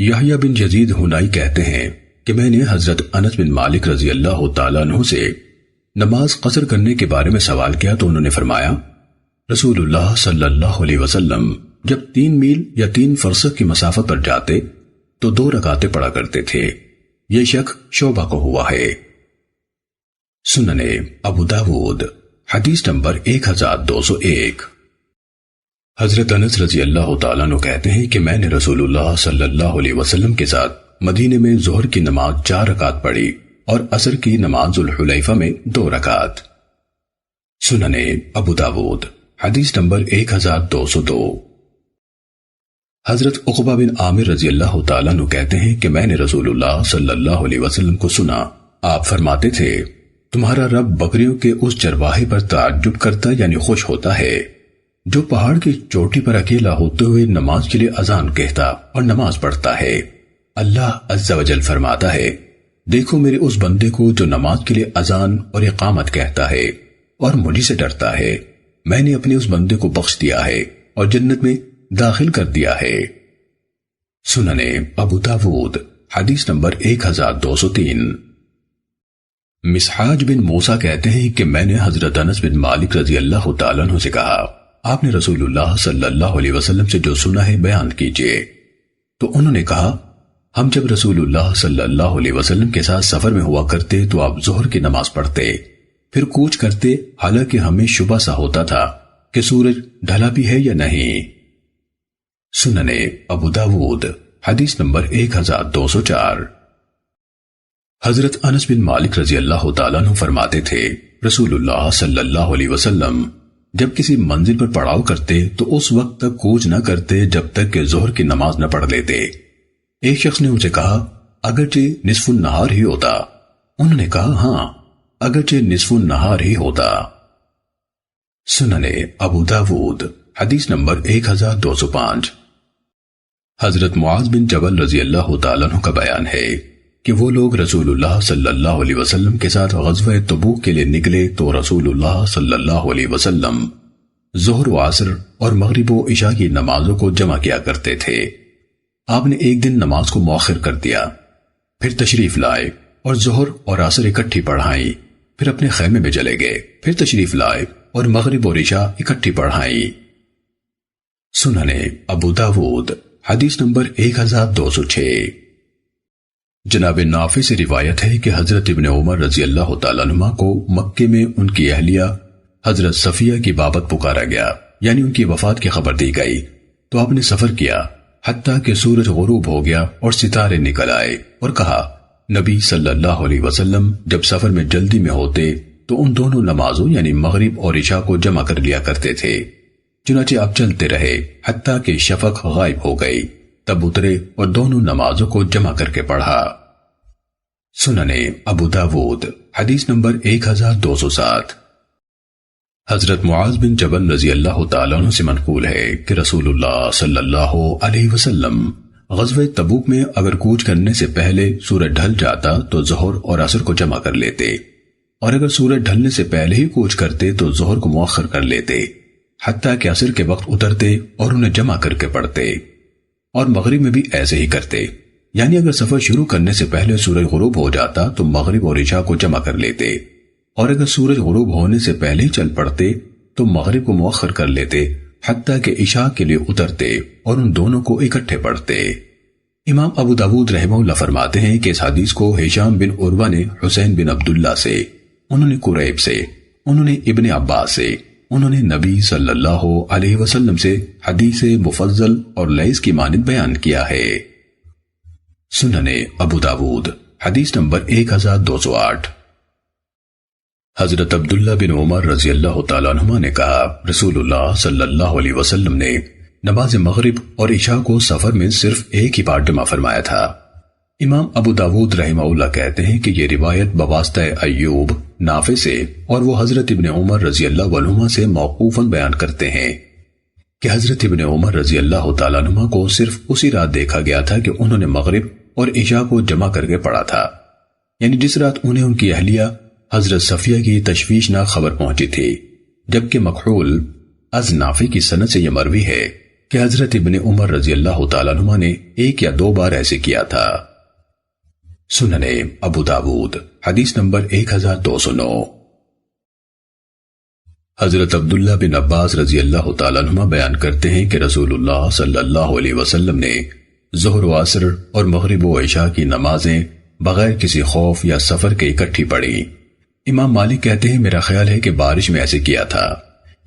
یحییٰ بن یزید ہنائی کہتے ہیں کہ میں نے حضرت انس بن مالک رضی اللہ تعالیٰ عنہ سے نماز قصر کرنے کے بارے میں سوال کیا تو انہوں نے فرمایا، رسول اللہ صلی اللہ علیہ وسلم جب 3 میل یا 3 فرسخ کی مسافت پر جاتے تو 2 رکعتیں پڑھا کرتے تھے۔ یہ شک شعبہ کو ہوا ہے۔ سننے ابو داود حدیث نمبر 1201۔ حضرت انس رضی اللہ تعالیٰ عنہ کہتے ہیں کہ میں نے رسول اللہ صلی اللہ علیہ وسلم کے ساتھ مدینے میں ظہر کی نماز 4 رکعت پڑھی اور عصر کی نماز ذوالحلیفہ میں 2 رکعت۔ سننے ابو داود حدیث نمبر 1202۔ حضرت عقبہ بن عامر رضی اللہ تعالیٰ عنہ کہتے ہیں کہ میں نے رسول اللہ صلی اللہ علیہ وسلم کو سنا، آپ فرماتے تھے، تمہارا رب بکریوں کے اس چرواہے پر تعجب کرتا یعنی خوش ہوتا ہے جو پہاڑ کی چوٹی پر اکیلا ہوتے ہوئے نماز کے لیے اذان کہتا اور نماز پڑھتا ہے۔ اللہ عز و جل فرماتا ہے، دیکھو میرے اس بندے کو جو نماز کے لیے اذان اور اقامت کہتا ہے اور مجھے سے ڈرتا ہے، میں نے اپنے اس بندے کو بخش دیا ہے اور جنت میں داخل کر دیا ہے۔ سننے ابو داود حدیث نمبر 1203۔ مسحاج بن موسیٰ کہتے ہیں کہ میں نے حضرت انس بن مالک رضی اللہ تعالیٰ عنہ سے کہا، آپ نے رسول اللہ صلی اللہ علیہ وسلم سے جو سنا ہے بیان کیجئے۔ تو انہوں نے کہا، ہم جب رسول اللہ صلی اللہ علیہ وسلم کے ساتھ سفر میں ہوا کرتے تو آپ ظہر کی نماز پڑھتے، پھر کوچ کرتے، حالانکہ ہمیں شبہ سا ہوتا تھا کہ سورج ڈھلا بھی ہے یا نہیں۔ سننے ابو داود حدیث نمبر 1204۔ حضرت انس بن مالک رضی اللہ تعالیٰ عنہ فرماتے تھے، رسول اللہ صلی اللہ علیہ وسلم جب کسی منزل پر پڑاؤ کرتے تو اس وقت تک کوچ نہ کرتے جب تک کہ ظہر کی نماز نہ پڑھ لیتے۔ ایک شخص نے اسے کہا، اگرچہ نصف النہار ہی ہوتا۔ انہوں نے کہا، ہاں اگرچہ نصف النہار ہی ہوتا۔ سننے ابو داود حدیث نمبر 1205۔ حضرت معاذ بن جبل رضی اللہ تعالیٰ عنہ کا بیان ہے کہ وہ لوگ رسول اللہ صلی اللہ علیہ وسلم کے ساتھ غزوہ تبوک کے لیے نکلے تو رسول اللہ صلی اللہ علیہ وسلم ظہر و عصر اور مغرب و عشاء کی نمازوں کو جمع کیا کرتے تھے۔ آپ نے ایک دن نماز کو مؤخر کر دیا، پھر تشریف لائے اور ظہر اور عصر اکٹھی پڑھائیں، پھر اپنے خیمے میں چلے گئے، پھر تشریف لائے اور مغرب اور عشاء اکٹھی پڑھائیں۔ سننے ابو داود حدیث نمبر 1206۔ جناب نافع سے روایت ہے کہ حضرت ابن عمر رضی اللہ تعالیٰ عنہ کو مکے میں ان کی اہلیہ حضرت صفیہ کی بابت پکارا گیا، یعنی ان کی وفات کی خبر دی گئی، تو آپ نے سفر کیا حتیٰ کہ سورج غروب ہو گیا اور ستارے نکل آئے، اور کہا، نبی صلی اللہ علیہ وسلم جب سفر میں جلدی میں ہوتے تو ان دونوں نمازوں یعنی مغرب اور عشاء کو جمع کر لیا کرتے تھے۔ چنانچہ آپ چلتے رہے حتیٰ کہ شفق غائب ہو گئی، تب اترے اور دونوں نمازوں کو جمع کر کے پڑھا۔ سننے ابو داود حدیث نمبر 1207۔ حضرت معاذ بن جبل رضی اللہ تعالیٰ عنہ سے منقول ہے کہ رسول اللہ صلی اللہ علیہ وسلم غزوہ تبوک میں اگر کوچ کرنے سے پہلے سورج ڈھل جاتا تو ظہر اور عصر کو جمع کر لیتے، اور اگر سورج ڈھلنے سے پہلے ہی کوچ کرتے تو ظہر کو مؤخر کر لیتے حتیٰ کہ عصر کے وقت اترتے اور انہیں جمع کر کے پڑھتے، اور مغرب میں بھی ایسے ہی کرتے، یعنی اگر سفر شروع کرنے سے پہلے سورج غروب ہو جاتا تو مغرب اور عشاء کو جمع کر لیتے، اور اگر سورج غروب ہونے سے پہلے ہی چل پڑتے تو مغرب کو مؤخر کر لیتے حتیٰ کہ عشاء کے لیے اترتے اور ان دونوں کو اکٹھے پڑھتے۔ امام ابو داود رحمہ اللہ فرماتے ہیں کہ اس حدیث کو ہشام بن عروہ نے حسین بن عبداللہ سے، انہوں نے قریب سے، انہوں نے ابن عباس سے، انہوں نے نبی صلی اللہ علیہ وسلم سے حدیث مفضل اور لیث کی مانند بیان کیا ہے۔ سننے ابو داود حدیث نمبر 1208۔ حضرت عبداللہ بن عمر رضی اللہ تعالیٰ عنہما نے کہا، رسول اللہ صلی اللہ علیہ وسلم نے نماز مغرب اور عشاء کو سفر میں صرف ایک ہی بار جمع فرمایا تھا۔ امام ابو داود رحمہ اللہ کہتے ہیں کہ یہ روایت بواسطہ ایوب نافع سے اور وہ حضرت ابن عمر رضی اللہ عنہما سے موقوفاً بیان کرتے ہیں کہ حضرت ابن عمر رضی اللہ تعالیٰ عنہما کو صرف اسی رات دیکھا گیا تھا کہ انہوں نے مغرب اور عشاء کو جمع کر کے پڑھا تھا، یعنی جس رات انہیں ان کی اہلیہ حضرت صفیہ کی تشویشناک خبر پہنچی تھی، جبکہ مکحول از نافع کی سند سے یہ مروی ہے کہ حضرت ابن عمر رضی اللہ تعالیٰ عنہ نے 1 یا 2 بار ایسے کیا تھا۔ سننے ابو داود حدیث نمبر 1209۔ حضرت عبداللہ بن عباس رضی اللہ تعالیٰ عنہ بیان کرتے ہیں کہ رسول اللہ صلی اللہ علیہ وسلم نے ظہر و عصر اور مغرب و عشاء کی نمازیں بغیر کسی خوف یا سفر کے اکٹھی پڑھی۔ امام مالک کہتے ہیں میرا خیال ہے کہ بارش میں ایسے کیا تھا۔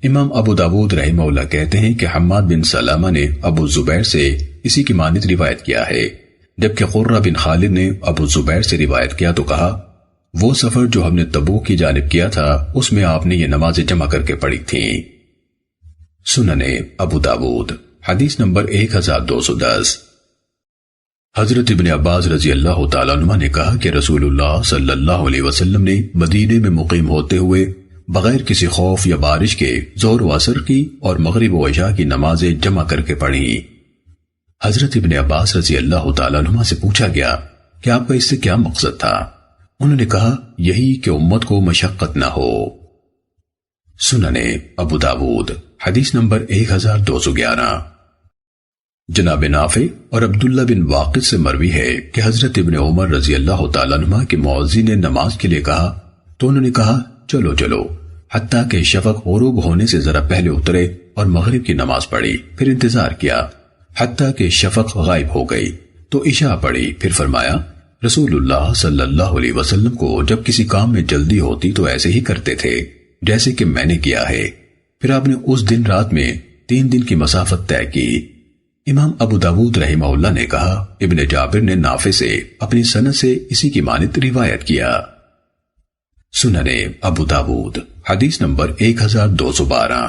امام ابو داود رحمہ اللہ کہتے ہیں کہ حماد بن سلامہ نے ابو زبیر سے اسی کی مانند روایت کیا ہے، جبکہ قرہ بن خالد نے ابو زبیر سے روایت کیا تو کہا وہ سفر جو ہم نے تبوک کی جانب کیا تھا اس میں آپ نے یہ نمازیں جمع کر کے پڑھی تھیں۔ سننے ابو داود حدیث نمبر 1210۔ حضرت ابن عباس رضی اللہ تعالیٰ عنہ نے کہا کہ رسول اللہ صلی اللہ علیہ وسلم نے مدینے میں مقیم ہوتے ہوئے بغیر کسی خوف یا بارش کے ظہر و عصر کی اور مغرب و عشاء کی نمازیں جمع کر کے پڑھی۔ حضرت ابن عباس رضی اللہ تعالیٰ عنہ سے پوچھا گیا کہ آپ کا اس سے کیا مقصد تھا؟ انہوں نے کہا یہی کہ امت کو مشقت نہ ہو۔ سننے ابو داود حدیث نمبر 1211۔ جناب نافع اور عبداللہ بن واقد سے مروی ہے کہ حضرت ابن عمر رضی اللہ تعالیٰ عنہ کے مؤذن نے نماز کے لیے کہا تو انہوں نے کہا چلو چلو، حتیٰ کہ شفق غروب ہونے سے ذرا پہلے اترے اور مغرب کی نماز پڑھی، پھر انتظار کیا حتیٰ کہ شفق غائب ہو گئی تو عشاء پڑھی، پھر فرمایا رسول اللہ صلی اللہ علیہ وسلم کو جب کسی کام میں جلدی ہوتی تو ایسے ہی کرتے تھے جیسے کہ میں نے کیا ہے۔ پھر آپ نے اس دن رات میں 3 دن کی مسافت طے کی۔ امام ابو داود رحمہ اللہ نے کہا ابن جابر نے نافع سے اپنی سند سے اسی کی مانند روایت کیا۔ سننے ابو داود حدیث نمبر 1212۔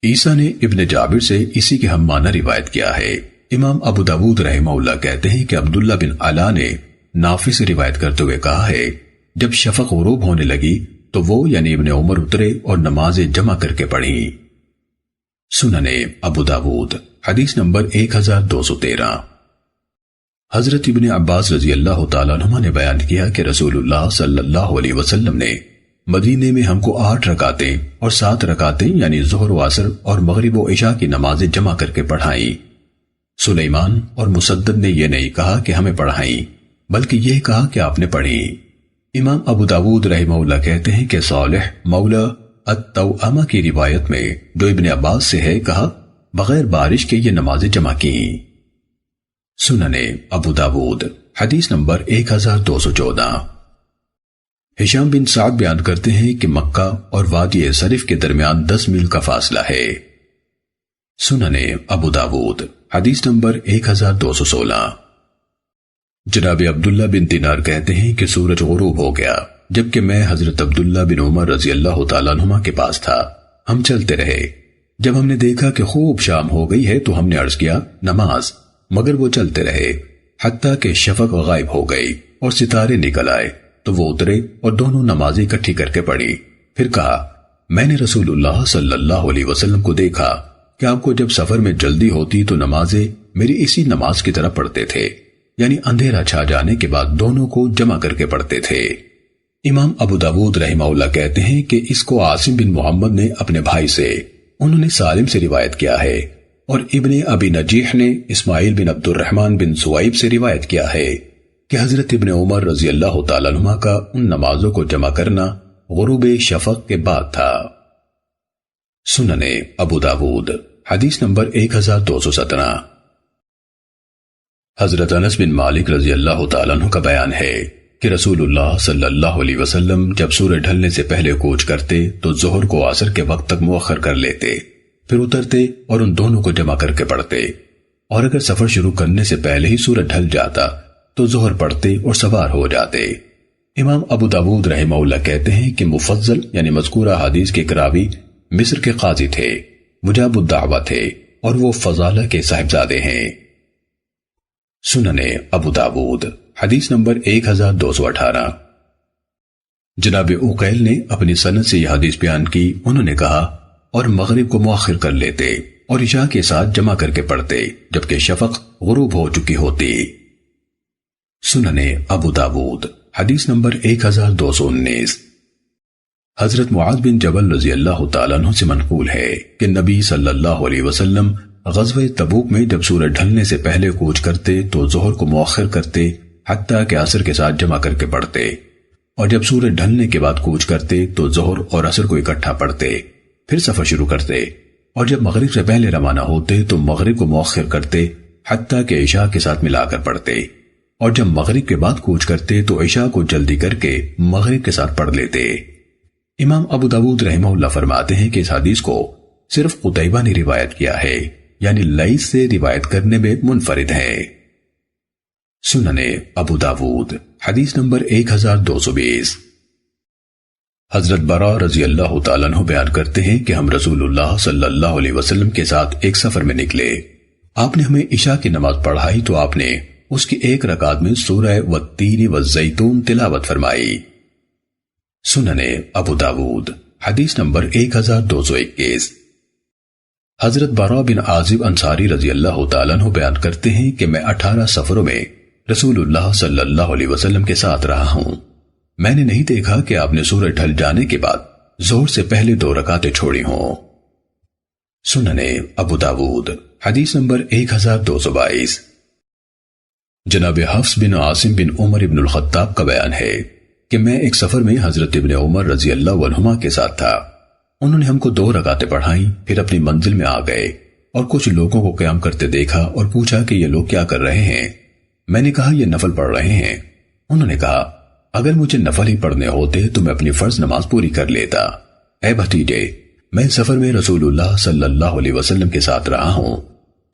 عیسیٰ نے ابن جابر سے اسی کے ہم معنی روایت کیا ہے۔ امام ابو داود رحمہ اللہ کہتے ہیں کہ عبداللہ بن علا نے نافع سے روایت کرتے ہوئے کہا ہے جب شفق غروب ہونے لگی تو وہ یعنی ابن عمر اترے اور نمازیں جمع کر کے پڑھی۔ سننے ابو داود حدیث نمبر 1213۔ حضرت ابن عباس رضی اللہ تعالیٰ عنہ نے بیان کیا کہ رسول اللہ صلی اللہ علیہ وسلم نے مدینے میں ہم کو 8 رکعتیں اور 7 رکعتیں یعنی ظہر و عصر اور مغرب و عشاء کی نمازیں جمع کر کے پڑھائیں۔ سلیمان اور مسدد نے یہ نہیں کہا کہ ہمیں پڑھائیں بلکہ یہ کہا کہ آپ نے پڑھی۔ امام ابو داود رحمہ اللہ کہتے ہیں کہ صالح مولا التوأمہ کی روایت میں جو ابن عباس سے ہے کہا بغیر بارش کے یہ نمازیں جمع کی۔ سننے ابو داود حدیث نمبر 1214۔ ہشام بن سعد بیان کرتے ہیں کہ مکہ اور وادی صرف کے درمیان 10 میل کا فاصلہ ہے۔ سننے ابو داود حدیث نمبر 1216۔ جناب عبداللہ بن دینار کہتے ہیں کہ سورج غروب ہو گیا جبکہ میں حضرت عبداللہ بن عمر رضی اللہ تعالیٰ عنہما کے پاس تھا۔ ہم چلتے رہے، جب ہم نے دیکھا کہ خوب شام ہو گئی ہے تو ہم نے عرض کیا نماز، مگر وہ چلتے رہے حتیٰ کہ شفق غائب ہو گئی اور ستارے نکل آئے تو وہ اترے اور دونوں نمازیں اکٹھی کر کے پڑھی۔ پھر کہا میں نے رسول اللہ صلی اللہ علیہ وسلم کو دیکھا کہ آپ کو جب سفر میں جلدی ہوتی تو نمازیں میری اسی نماز کی طرح پڑھتے تھے، یعنی اندھیرا چھا جانے کے بعد دونوں کو جمع کر کے پڑھتے تھے۔ امام ابو داود رحمہ اللہ کہتے ہیں کہ اس کو عاصم بن محمد نے اپنے بھائی سے، انہوں نے سالم سے روایت کیا ہے، اور ابن ابی نجیح نے اسماعیل بن عبد الرحمن بن سوائب سے روایت کیا ہے کہ حضرت ابن عمر رضی اللہ تعالیٰ عنہ کا ان نمازوں کو جمع کرنا غروب شفق کے بعد تھا۔ سننے ابو داود حدیث نمبر 1217۔ حضرت انس بن مالک رضی اللہ تعالیٰ عنہ کا بیان ہے کہ رسول اللہ صلی اللہ علیہ وسلم جب سورج ڈھلنے سے پہلے کوچ کرتے تو ظہر کو عصر کے وقت تک مؤخر کر لیتے، پھر اترتے اور ان دونوں کو جمع کر کے پڑھتے، اور اگر سفر شروع کرنے سے پہلے ہی سورج ڈھل جاتا تو ظہر پڑھتے اور سوار ہو جاتے۔ امام ابو داود رحمہ اللہ کہتے ہیں کہ مفضل یعنی مذکورہ حدیث کے کراوی مصر کے قاضی تھے، مجاب الدعوہ تھے، اور وہ فضالہ کے صاحبزادے ہیں۔ سننے ابو داود حدیث نمبر 1218۔ جناب عقیل نے اپنی سند سے یہ حدیث بیان کی، انہوں نے کہا اور مغرب کو مؤخر کر لیتے اور عشاء کے ساتھ جمع کر کے پڑھتے جبکہ شفق غروب ہو چکی ہوتی۔ سننے ابو داود حدیث نمبر 1219۔ حضرت معاذ بن جبل رضی اللہ تعالیٰ عنہ سے منقول ہے کہ نبی صلی اللہ علیہ وسلم غزوہ تبوک میں جب سورج ڈھلنے سے پہلے کوچ کرتے تو ظہر کو مؤخر کرتے حتیٰ کہ عصر کے ساتھ جمع کر کے پڑھتے، اور جب سورج ڈھلنے کے بعد کوچ کرتے تو ظہر اور عصر کو اکٹھا پڑھتے، پھر سفر شروع کرتے، اور جب مغرب سے پہلے روانہ ہوتے تو مغرب کو مؤخر کرتے حتیٰ کہ عشاء کے ساتھ ملا کر پڑھتے، اور جب مغرب کے بعد کوچ کرتے تو عشاء کو جلدی کر کے مغرب کے ساتھ پڑھ لیتے۔ امام ابو داود رحمہ اللہ فرماتے ہیں کہ اس حدیث کو صرف قتیبہ نے روایت کیا ہے، یعنی لیث سے روایت کرنے میں منفرد ہے۔ سنن ابو داود حدیث نمبر 1220۔ حضرت براء رضی اللہ تعالیٰ عنہ بیان کرتے ہیں کہ ہم رسول اللہ صلی اللہ علیہ وسلم کے ساتھ ایک سفر میں نکلے، آپ نے ہمیں عشاء کی نماز پڑھائی تو آپ نے اس کی ایک رکعت میں سورہ والتین والزیتون تلاوت فرمائی۔ سنن ابو داود حدیث نمبر 1221۔ حضرت براء بن عازب انصاری رضی اللہ تعالیٰ عنہ بیان کرتے ہیں کہ میں 18 سفروں میں رسول اللہ صلی اللہ علیہ وسلم کے ساتھ رہا ہوں، میں نے نہیں دیکھا کہ آپ نے سورج ڈھل جانے کے بعد ظہر سے پہلے 2 رکعتیں چھوڑی ہوں۔ سنن ابو داود حدیث نمبر 1222۔ جناب حفص بن عاصم بن عمر ابن الخطاب کا بیان ہے کہ میں ایک سفر میں حضرت ابن عمر رضی اللہ عنہما کے ساتھ تھا، انہوں نے ہم کو 2 رکعتیں پڑھائیں، پھر اپنی منزل میں آ گئے اور کچھ لوگوں کو قیام کرتے دیکھا اور پوچھا کہ یہ لوگ کیا کر رہے ہیں؟ میں نے کہا یہ نفل پڑھ رہے ہیں۔ انہوں نے کہا اگر مجھے نفل ہی پڑھنے ہوتے تو میں اپنی فرض نماز پوری کر لیتا۔ اے بھتیجے، میں اس سفر میں رسول اللہ صلی اللہ علیہ وسلم کے ساتھ رہا ہوں،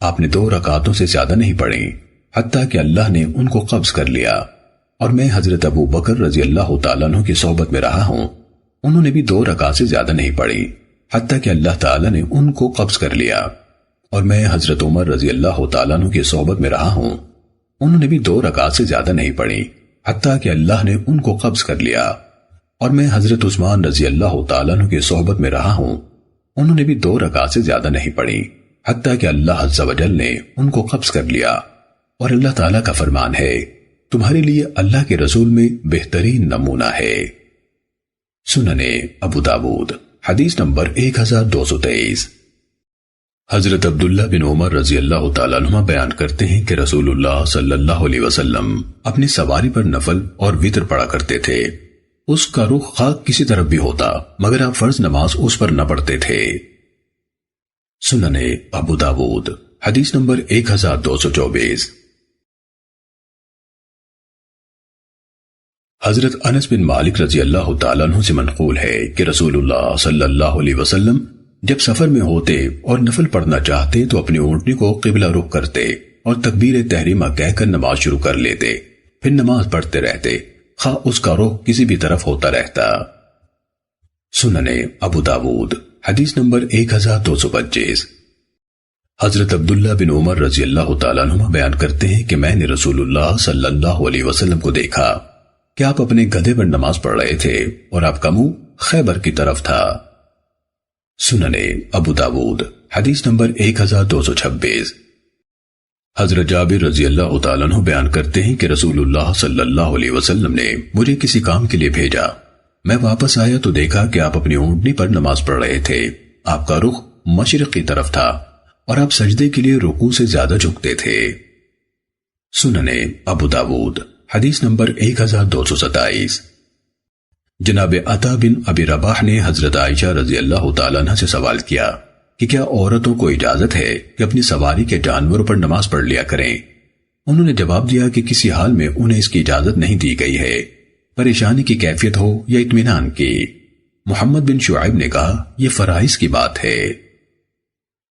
آپ نے 2 رکعتوں سے زیادہ نہیں پڑھی حتیٰ کہ اللہ نے ان کو قبض کر لیا، اور میں حضرت ابو بکر رضی اللہ تعالیٰ عنہ کی صحبت میں رہا ہوں، انہوں نے بھی 2 رکعت سے زیادہ نہیں پڑھی حتیٰ کہ اللہ تعالیٰ نے ان کو قبض کر لیا، اور میں حضرت عمر رضی اللہ تعالیٰ عنہ کی صحبت میں رہا ہوں، انہوں نے بھی 2 رکعت سے زیادہ نہیں پڑھی حتیٰ کہ اللہ نے ان کو قبض کر لیا، اور میں حضرت عثمان رضی اللہ تعالیٰ عنہ کی صحبت میں رہا ہوں، انہوں نے بھی 2 رکعت سے زیادہ نہیں پڑھی حتیٰ کہ اللہ عز و جل نے ان کو قبض کر لیا۔ اور اللہ تعالیٰ کا فرمان ہے تمہارے لیے اللہ کے رسول میں بہترین نمونہ ہے۔ سنن ابو داود حدیث نمبر 1223۔ حضرت عبداللہ بن عمر رضی اللہ تعالیٰ عنہ بیان کرتے ہیں کہ رسول اللہ صلی اللہ علیہ وسلم اپنی سواری پر نفل اور وتر پڑھا کرتے تھے، اس کا رخ خاک کسی طرف بھی ہوتا مگر آپ فرض نماز اس پر نہ پڑھتے تھے۔ سنن ابو داود حدیث نمبر 1224۔ حضرت انس بن مالک رضی اللہ تعالیٰ عنہ سے منقول ہے کہ رسول اللہ صلی اللہ علیہ وسلم جب سفر میں ہوتے اور نفل پڑھنا چاہتے تو اپنی اونٹنی کو قبلہ رخ کرتے اور تکبیر تحریمہ کہہ کر نماز شروع کر لیتے، پھر نماز پڑھتے رہتے خواہ اس کا رخ کسی بھی طرف ہوتا رہتا۔ سنن ابو داود حدیث نمبر 1225۔ حضرت عبداللہ بن عمر رضی اللہ تعالیٰ عنہ بیان کرتے ہیں کہ میں نے رسول اللہ صلی اللہ علیہ وسلم کو دیکھا کہ آپ اپنے گدھے پر نماز پڑھ رہے تھے اور آپ کا منہ خیبر کی طرف تھا۔ سنن ابو داود حدیث نمبر 1226۔ حضرت جابر رضی اللہ تعالیٰ عنہ بیان کرتے ہیں کہ رسول اللہ صلی اللہ علیہ وسلم نے مجھے کسی کام کے لیے بھیجا، میں واپس آیا تو دیکھا کہ آپ اپنی اونٹنی پر نماز پڑھ رہے تھے، آپ کا رخ مشرق کی طرف تھا اور آپ سجدے کے لیے رکوع سے زیادہ جھکتے تھے۔ سنن ابو داود حدیث نمبر 1227۔ جناب عطا بن ابی رباح نے حضرت عائشہ رضی اللہ تعالیٰ عنہ سے سوال کیا کہ کیا عورتوں کو اجازت ہے کہ اپنی سواری کے جانوروں پر نماز پڑھ لیا کریں؟ انہوں نے جواب دیا کہ کسی حال میں انہیں اس کی اجازت نہیں دی گئی ہے، پریشانی کی کیفیت ہو یا اطمینان کی۔ محمد بن شعیب نے کہا یہ فرائض کی بات ہے۔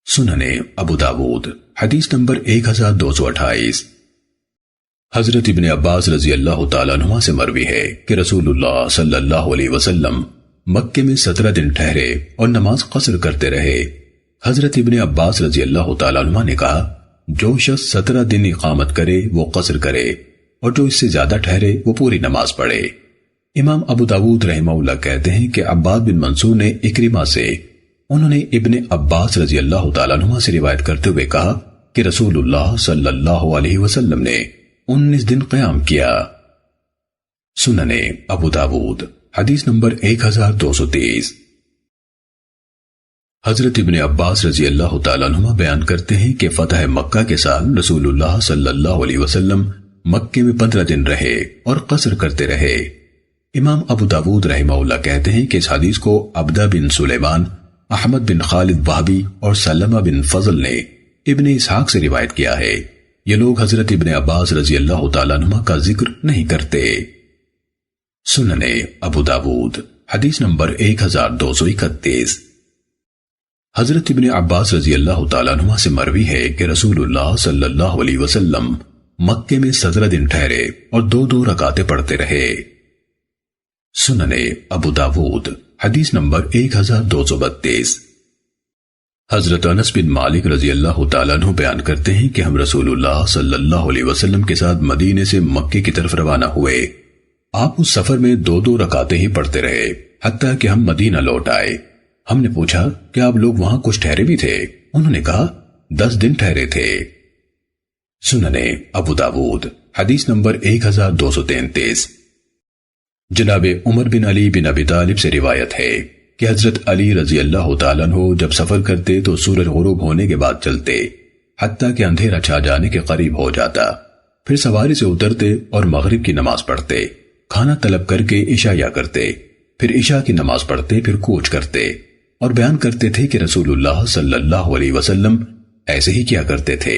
سنن ابو داود حدیث نمبر 1228۔ حضرت ابن عباس رضی اللہ تعالیٰ عنہ سے مروی ہے کہ رسول اللہ صلی اللہ علیہ وسلم مکے میں 17 دن ٹھہرے اور نماز قصر کرتے رہے۔ حضرت ابن عباس رضی اللہ تعالیٰ عنہ نے کہا جو شخص 17 دن اقامت کرے وہ قصر کرے اور جو اس سے زیادہ ٹھہرے وہ پوری نماز پڑھے۔ امام ابو داود رحمہ اللہ کہتے ہیں کہ عباد بن منصور نے اکرمہ سے، انہوں نے ابن عباس رضی اللہ تعالیٰ عنہ سے روایت کرتے ہوئے کہا کہ رسول اللہ صلی اللہ علیہ وسلم نے 19 دن قیام کیا۔ سنن ابو داود حدیث نمبر 1230۔ حضرت ابن عباس رضی اللہ تعالیٰ عنہما بیان کرتے ہیں کہ فتح مکہ کے سال رسول اللہ صلی اللہ علیہ وسلم مکے میں 15 دن رہے اور قصر کرتے رہے۔ امام ابو داود رحمہ اللہ کہتے ہیں کہ اس حدیث کو عبدہ بن سلیمان، احمد بن خالد وہبی اور سلمہ بن فضل نے ابن اسحاق سے روایت کیا ہے۔ یہ لوگ حضرت ابن عباس رضی اللہ تعالیٰ عنہما کا ذکر نہیں کرتے۔ سننے ابو داود حدیث نمبر 1231۔ حضرت ابن عباس رضی اللہ تعالیٰ عنہما سے مروی ہے کہ رسول اللہ صلی اللہ علیہ وسلم مکے میں 17 دن ٹھہرے اور 2 رکعتیں پڑھتے رہے۔ سننے ابو داود حدیث نمبر 1232۔ حضرت انس بن مالک رضی اللہ تعالیٰ عنہ بیان کرتے ہیں کہ ہم رسول اللہ صلی اللہ علیہ وسلم کے ساتھ مدینے سے مکے کی طرف روانہ ہوئے۔ آپ اس سفر میں 2 رکعتیں ہی پڑھتے رہے حتیٰ کہ ہم مدینہ لوٹ آئے۔ ہم نے پوچھا کہ آپ لوگ وہاں کچھ ٹھہرے بھی تھے؟ انہوں نے کہا 10 دن ٹھہرے تھے۔ سننے ابو داود حدیث نمبر 1233۔ جناب عمر بن علی بن ابی طالب سے روایت ہے کہ حضرت علی رضی اللہ تعالیٰ عنہ جب سفر کرتے تو سورج غروب ہونے کے بعد چلتے حتیٰ کہ اندھیرا چھا جانے کے قریب ہو جاتا، پھر سواری سے اترتے اور مغرب کی نماز پڑھتے، کھانا طلب کر کے عشاء یا کرتے، پھر عشاء کی نماز پڑھتے، پھر کوچ کرتے، اور بیان کرتے تھے کہ رسول اللہ صلی اللہ علیہ وسلم ایسے ہی کیا کرتے تھے۔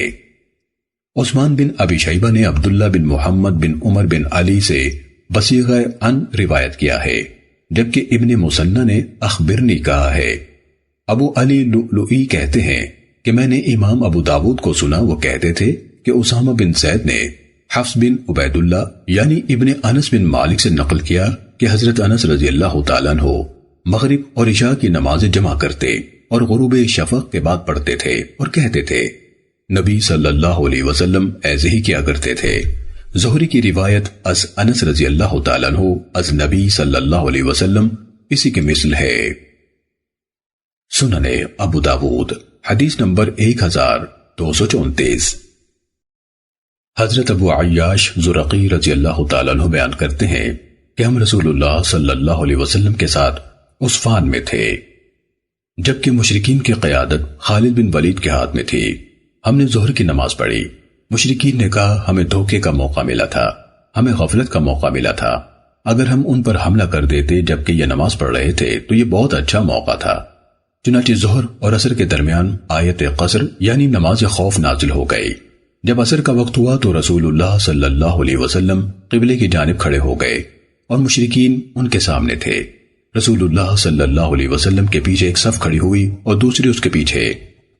عثمان بن ابی شیبہ نے عبداللہ بن محمد بن عمر بن علی سے بصیغہ ان روایت کیا ہے، جبکہ ابن مسنہ نے اخبرنی کہا ہے۔ ابو علی لؤلؤی کہتے ہیں کہ میں نے امام ابو داود کو سنا، وہ کہتے تھے کہ اسامہ بن زید نے حفص بن عبید اللہ یعنی ابن انس بن مالک سے نقل کیا کہ حضرت انس رضی اللہ تعالیٰ عنہ مغرب اور عشاء کی نمازیں جمع کرتے اور غروب شفق کے بعد پڑھتے تھے اور کہتے تھے نبی صلی اللہ علیہ وسلم ایسے ہی کیا کرتے تھے۔ زہری کی روایت از انس رضی اللہ تعالیٰ عنہ از نبی صلی اللہ علیہ وسلم اسی کے مثل ہے۔ سننے ابو داود حدیث نمبر 1234۔ حضرت ابو عیاش زرقی رضی اللہ تعالیٰ عنہ بیان کرتے ہیں کہ ہم رسول اللہ صلی اللہ علیہ وسلم کے ساتھ عصفان میں تھے، جبکہ مشرکین کی قیادت خالد بن ولید کے ہاتھ میں تھی۔ ہم نے ظہر کی نماز پڑھی، مشرکین نے کہا ہمیں دھوکے کا موقع ملا تھا، ہمیں غفلت کا موقع ملا تھا، اگر ہم ان پر حملہ کر دیتے جبکہ یہ نماز پڑھ رہے تھے تو یہ بہت اچھا موقع تھا۔ چنانچہ ظہر اور عصر کے درمیان آیت قصر یعنی نماز خوف نازل ہو گئی۔ جب عصر کا وقت ہوا تو رسول اللہ صلی اللہ علیہ وسلم قبلے کی جانب کھڑے ہو گئے اور مشرکین ان کے سامنے تھے۔ رسول اللہ صلی اللہ علیہ وسلم کے پیچھے ایک صف کھڑی ہوئی اور دوسری اس کے پیچھے،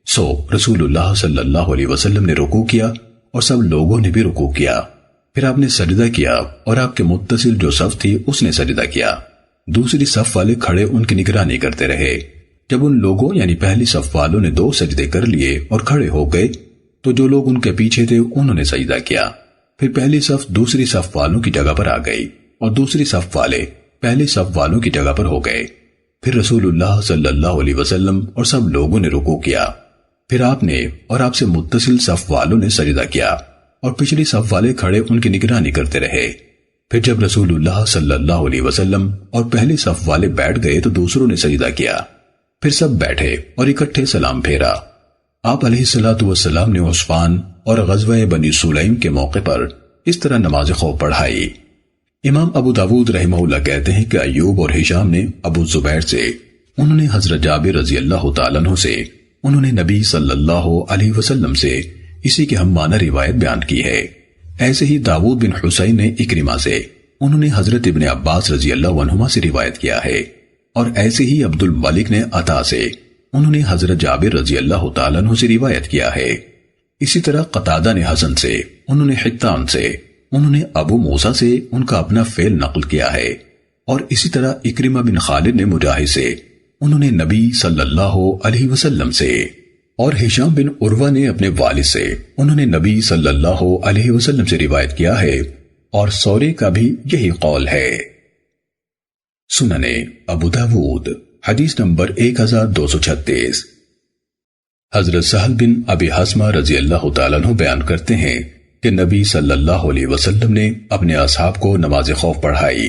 سو رسول اللہ صلی اللہ علیہ وسلم نے رکوع کیا اور سب لوگوں نے بھی رکوع کیا، پھر آپ نے سجدہ کیا اور آپ کے متصل جو صف تھی اس نے سجدہ کیا۔ دوسری صف والے کھڑے ان کی نگرانی کرتے رہے۔ جب ان لوگوں یعنی پہلی صف والوں نے 2 سجدے کر لیے اور کھڑے ہو گئے تو جو لوگ ان کے پیچھے تھے انہوں نے سجدہ کیا، پھر پہلی صف دوسری صف والوں کی جگہ پر آ گئی اور دوسری صف والے پہلی صف والوں کی جگہ پر ہو گئے۔ پھر رسول اللہ صلی اللہ علیہ وسلم اور سب لوگوں نے رکوع کیا، پھر آپ نے اور آپ سے متصل صف والوں نے سجدہ کیا اور پچھلی صف والے کھڑے ان کی نگرانی کرتے رہے۔ پھر جب رسول اللہ صلی اللہ علیہ وسلم اور پہلی صف والے بیٹھ گئے تو دوسروں نے سجدہ کیا، پھر سب بیٹھے اور اکٹھے سلام پھیرا۔ آپ علیہ الصلوۃ والسلام نے عصفان اور غزوہ بنی سلیم کے موقع پر اس طرح نماز خوف پڑھائی۔ امام ابو داود رحمہ اللہ کہتے ہیں کہ ایوب اور ہشام نے ابو زبیر سے، انہوں نے حضرت جابر رضی اللہ تعالیٰ عنہ سے، انہوں نے نبی صلی اللہ علیہ وسلم سے اسی کے ہم معنی روایت بیان کی ہے۔ ایسے ہی داود بن حسین نے اکرمہ سے، انہوں نے حضرت ابن عباس رضی اللہ عنہما سے روایت کیا ہے، اور ایسے ہی عبد الملک نے عطا سے، انہوں نے حضرت جابر رضی اللہ تعالیٰ عنہ سے روایت کیا ہے۔ اسی طرح قتادہ نے حسن سے، انہوں نے حتان سے، انہوں نے ابو موسیٰ سے ان کا اپنا فعل نقل کیا ہے، اور اسی طرح اکرمہ بن خالد نے مجاہد سے، انہوں نے نبی صلی اللہ علیہ وسلم سے، اور ہشام بن عروہ نے اپنے والد سے، انہوں نے نبی صلی اللہ علیہ وسلم سے روایت کیا ہے، اور سوری کا بھی یہی قول ہے۔ سننے ابو داود حدیث نمبر 1236۔ حضرت سہل بن ابی حسمہ رضی اللہ تعالیٰ عنہ بیان کرتے ہیں کہ نبی صلی اللہ علیہ وسلم نے اپنے اصحاب کو نماز خوف پڑھائی۔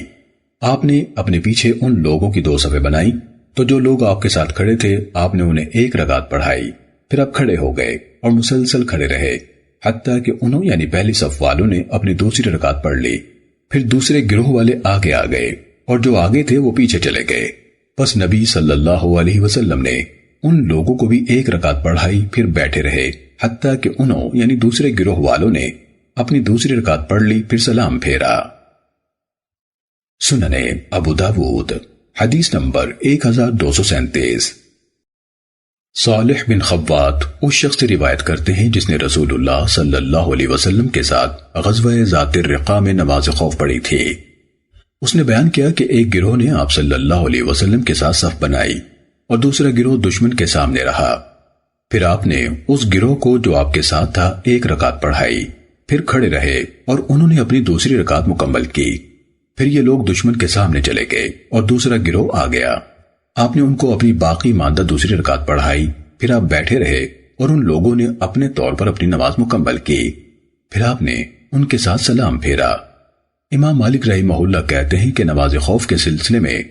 آپ نے اپنے پیچھے ان لوگوں کی 2 صفیں بنائی تو جو لوگ آپ کے ساتھ کھڑے تھے آپ نے انہیں 1 رکعت پڑھائی، پھر آپ کھڑے ہو گئے اور مسلسل کھڑے رہے حتیٰ کہ انہوں یعنی پہلی صف والوں نے اپنی دوسری رکعت پڑھ لی۔ پھر دوسرے گروہ والے آگے آ گئے اور جو آگے تھے وہ پیچھے چلے گئے۔ پس نبی صلی اللہ علیہ وسلم نے ان لوگوں کو بھی 1 رکعت پڑھائی، پھر بیٹھے رہے حتیٰ کہ انہوں یعنی دوسرے گروہ والوں نے اپنی دوسری رکعت پڑھ لی، پھر سلام پھیرا۔ سنن ابو داود حدیث نمبر 1237۔ صالح بن خوات اس شخص سے روایت کرتے ہیں جس نے رسول اللہ صلی اللہ علیہ وسلم کے ساتھ غزوہ ذات الرقاع میں نماز خوف پڑھی تھی۔ اس نے بیان کیا کہ ایک گروہ نے آپ صلی اللہ علیہ وسلم کے ساتھ صف بنائی اور دوسرا گروہ دشمن کے سامنے رہا۔ پھر آپ نے اس گروہ کو جو آپ کے ساتھ تھا 1 رکعت پڑھائی، پھر کھڑے رہے اور انہوں نے اپنی دوسری رکعت مکمل کی۔ پھر یہ لوگ دشمن کے سامنے چلے گئے اور دوسرا گروہ آ گیا۔ آپ نے ان کو اپنی باقی ماندہ دوسری رکعت پڑھائی، پھر آپ بیٹھے رہے اور ان لوگوں نے اپنے طور پر اپنی نماز مکمل کی۔ پھر آپ نے ان کے ساتھ سلام پھیرا۔ امام مالک رحمہ اللہ کہتے ہیں کہ نماز خوف کے سلسلے میں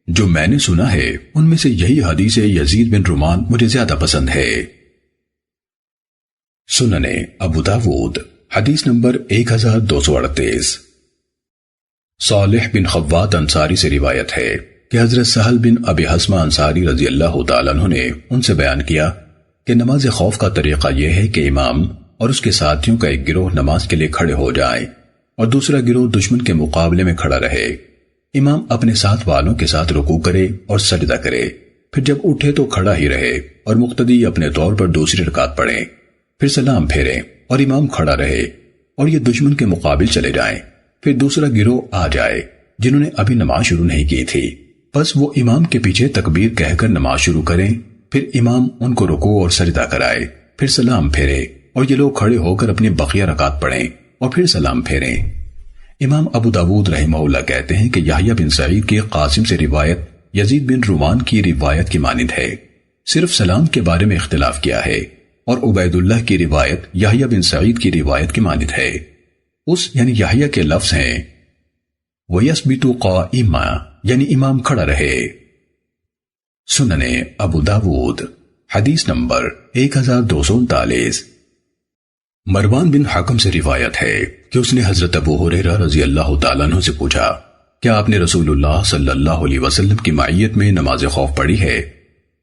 جو میں نے سنا ہے ان میں سے یہی حدیث یزید بن رومان مجھے زیادہ پسند ہے۔ سنن ابو داود حدیث نمبر 1238۔ صالح بن خوات انصاری سے روایت ہے کہ حضرت سہل بن ابی حسمہ انصاری رضی اللہ تعالیٰ عنہ نے ان سے بیان کیا کہ نماز خوف کا طریقہ یہ ہے کہ امام اور اس کے ساتھیوں کا ایک گروہ نماز کے لیے کھڑے ہو جائیں اور دوسرا گروہ دشمن کے مقابلے میں کھڑا رہے۔ امام اپنے ساتھ والوں کے ساتھ رکوع کرے اور سجدہ کرے، پھر جب اٹھے تو کھڑا ہی رہے اور مقتدی اپنے طور پر دوسری رکعت پڑھیں، پھر سلام پھیریں اور امام کھڑا رہے اور یہ دشمن کے مقابل چلے جائیں۔ پھر دوسرا گروہ آ جائے جنہوں نے ابھی نماز شروع نہیں کی تھی، بس وہ امام کے پیچھے تکبیر کہہ کر نماز شروع کریں، پھر امام ان کو رکوع اور سجدہ کرائے، پھر سلام پھیرے اور یہ لوگ کھڑے ہو کر اپنی بقیہ رکعت پڑھیں اور پھر سلام پھیریں۔ امام ابو داود رحمہ اللہ کہتے ہیں کہ یحییٰ بن سعید کی قاسم سے روایت یزید بن رومان کی روایت کی مانند ہے، صرف سلام کے بارے میں اختلاف کیا ہے، اور عبید اللہ کی روایت یحییٰ بن سعید کی روایت کی مانند ہے۔ اس یعنی یحییٰ کے لفظ ہیں وَيَثْبِتُ قَائِمًا یعنی امام کھڑا رہے۔ سنن ابو داود حدیث نمبر 1239۔ مروان بن حکم سے روایت ہے کہ اس نے حضرت ابو ہریرہ رضی اللہ تعالیٰ عنہ سے پوچھا، کیا آپ نے رسول اللہ صلی اللہ علیہ وسلم کی معیت میں نماز خوف پڑھی ہے؟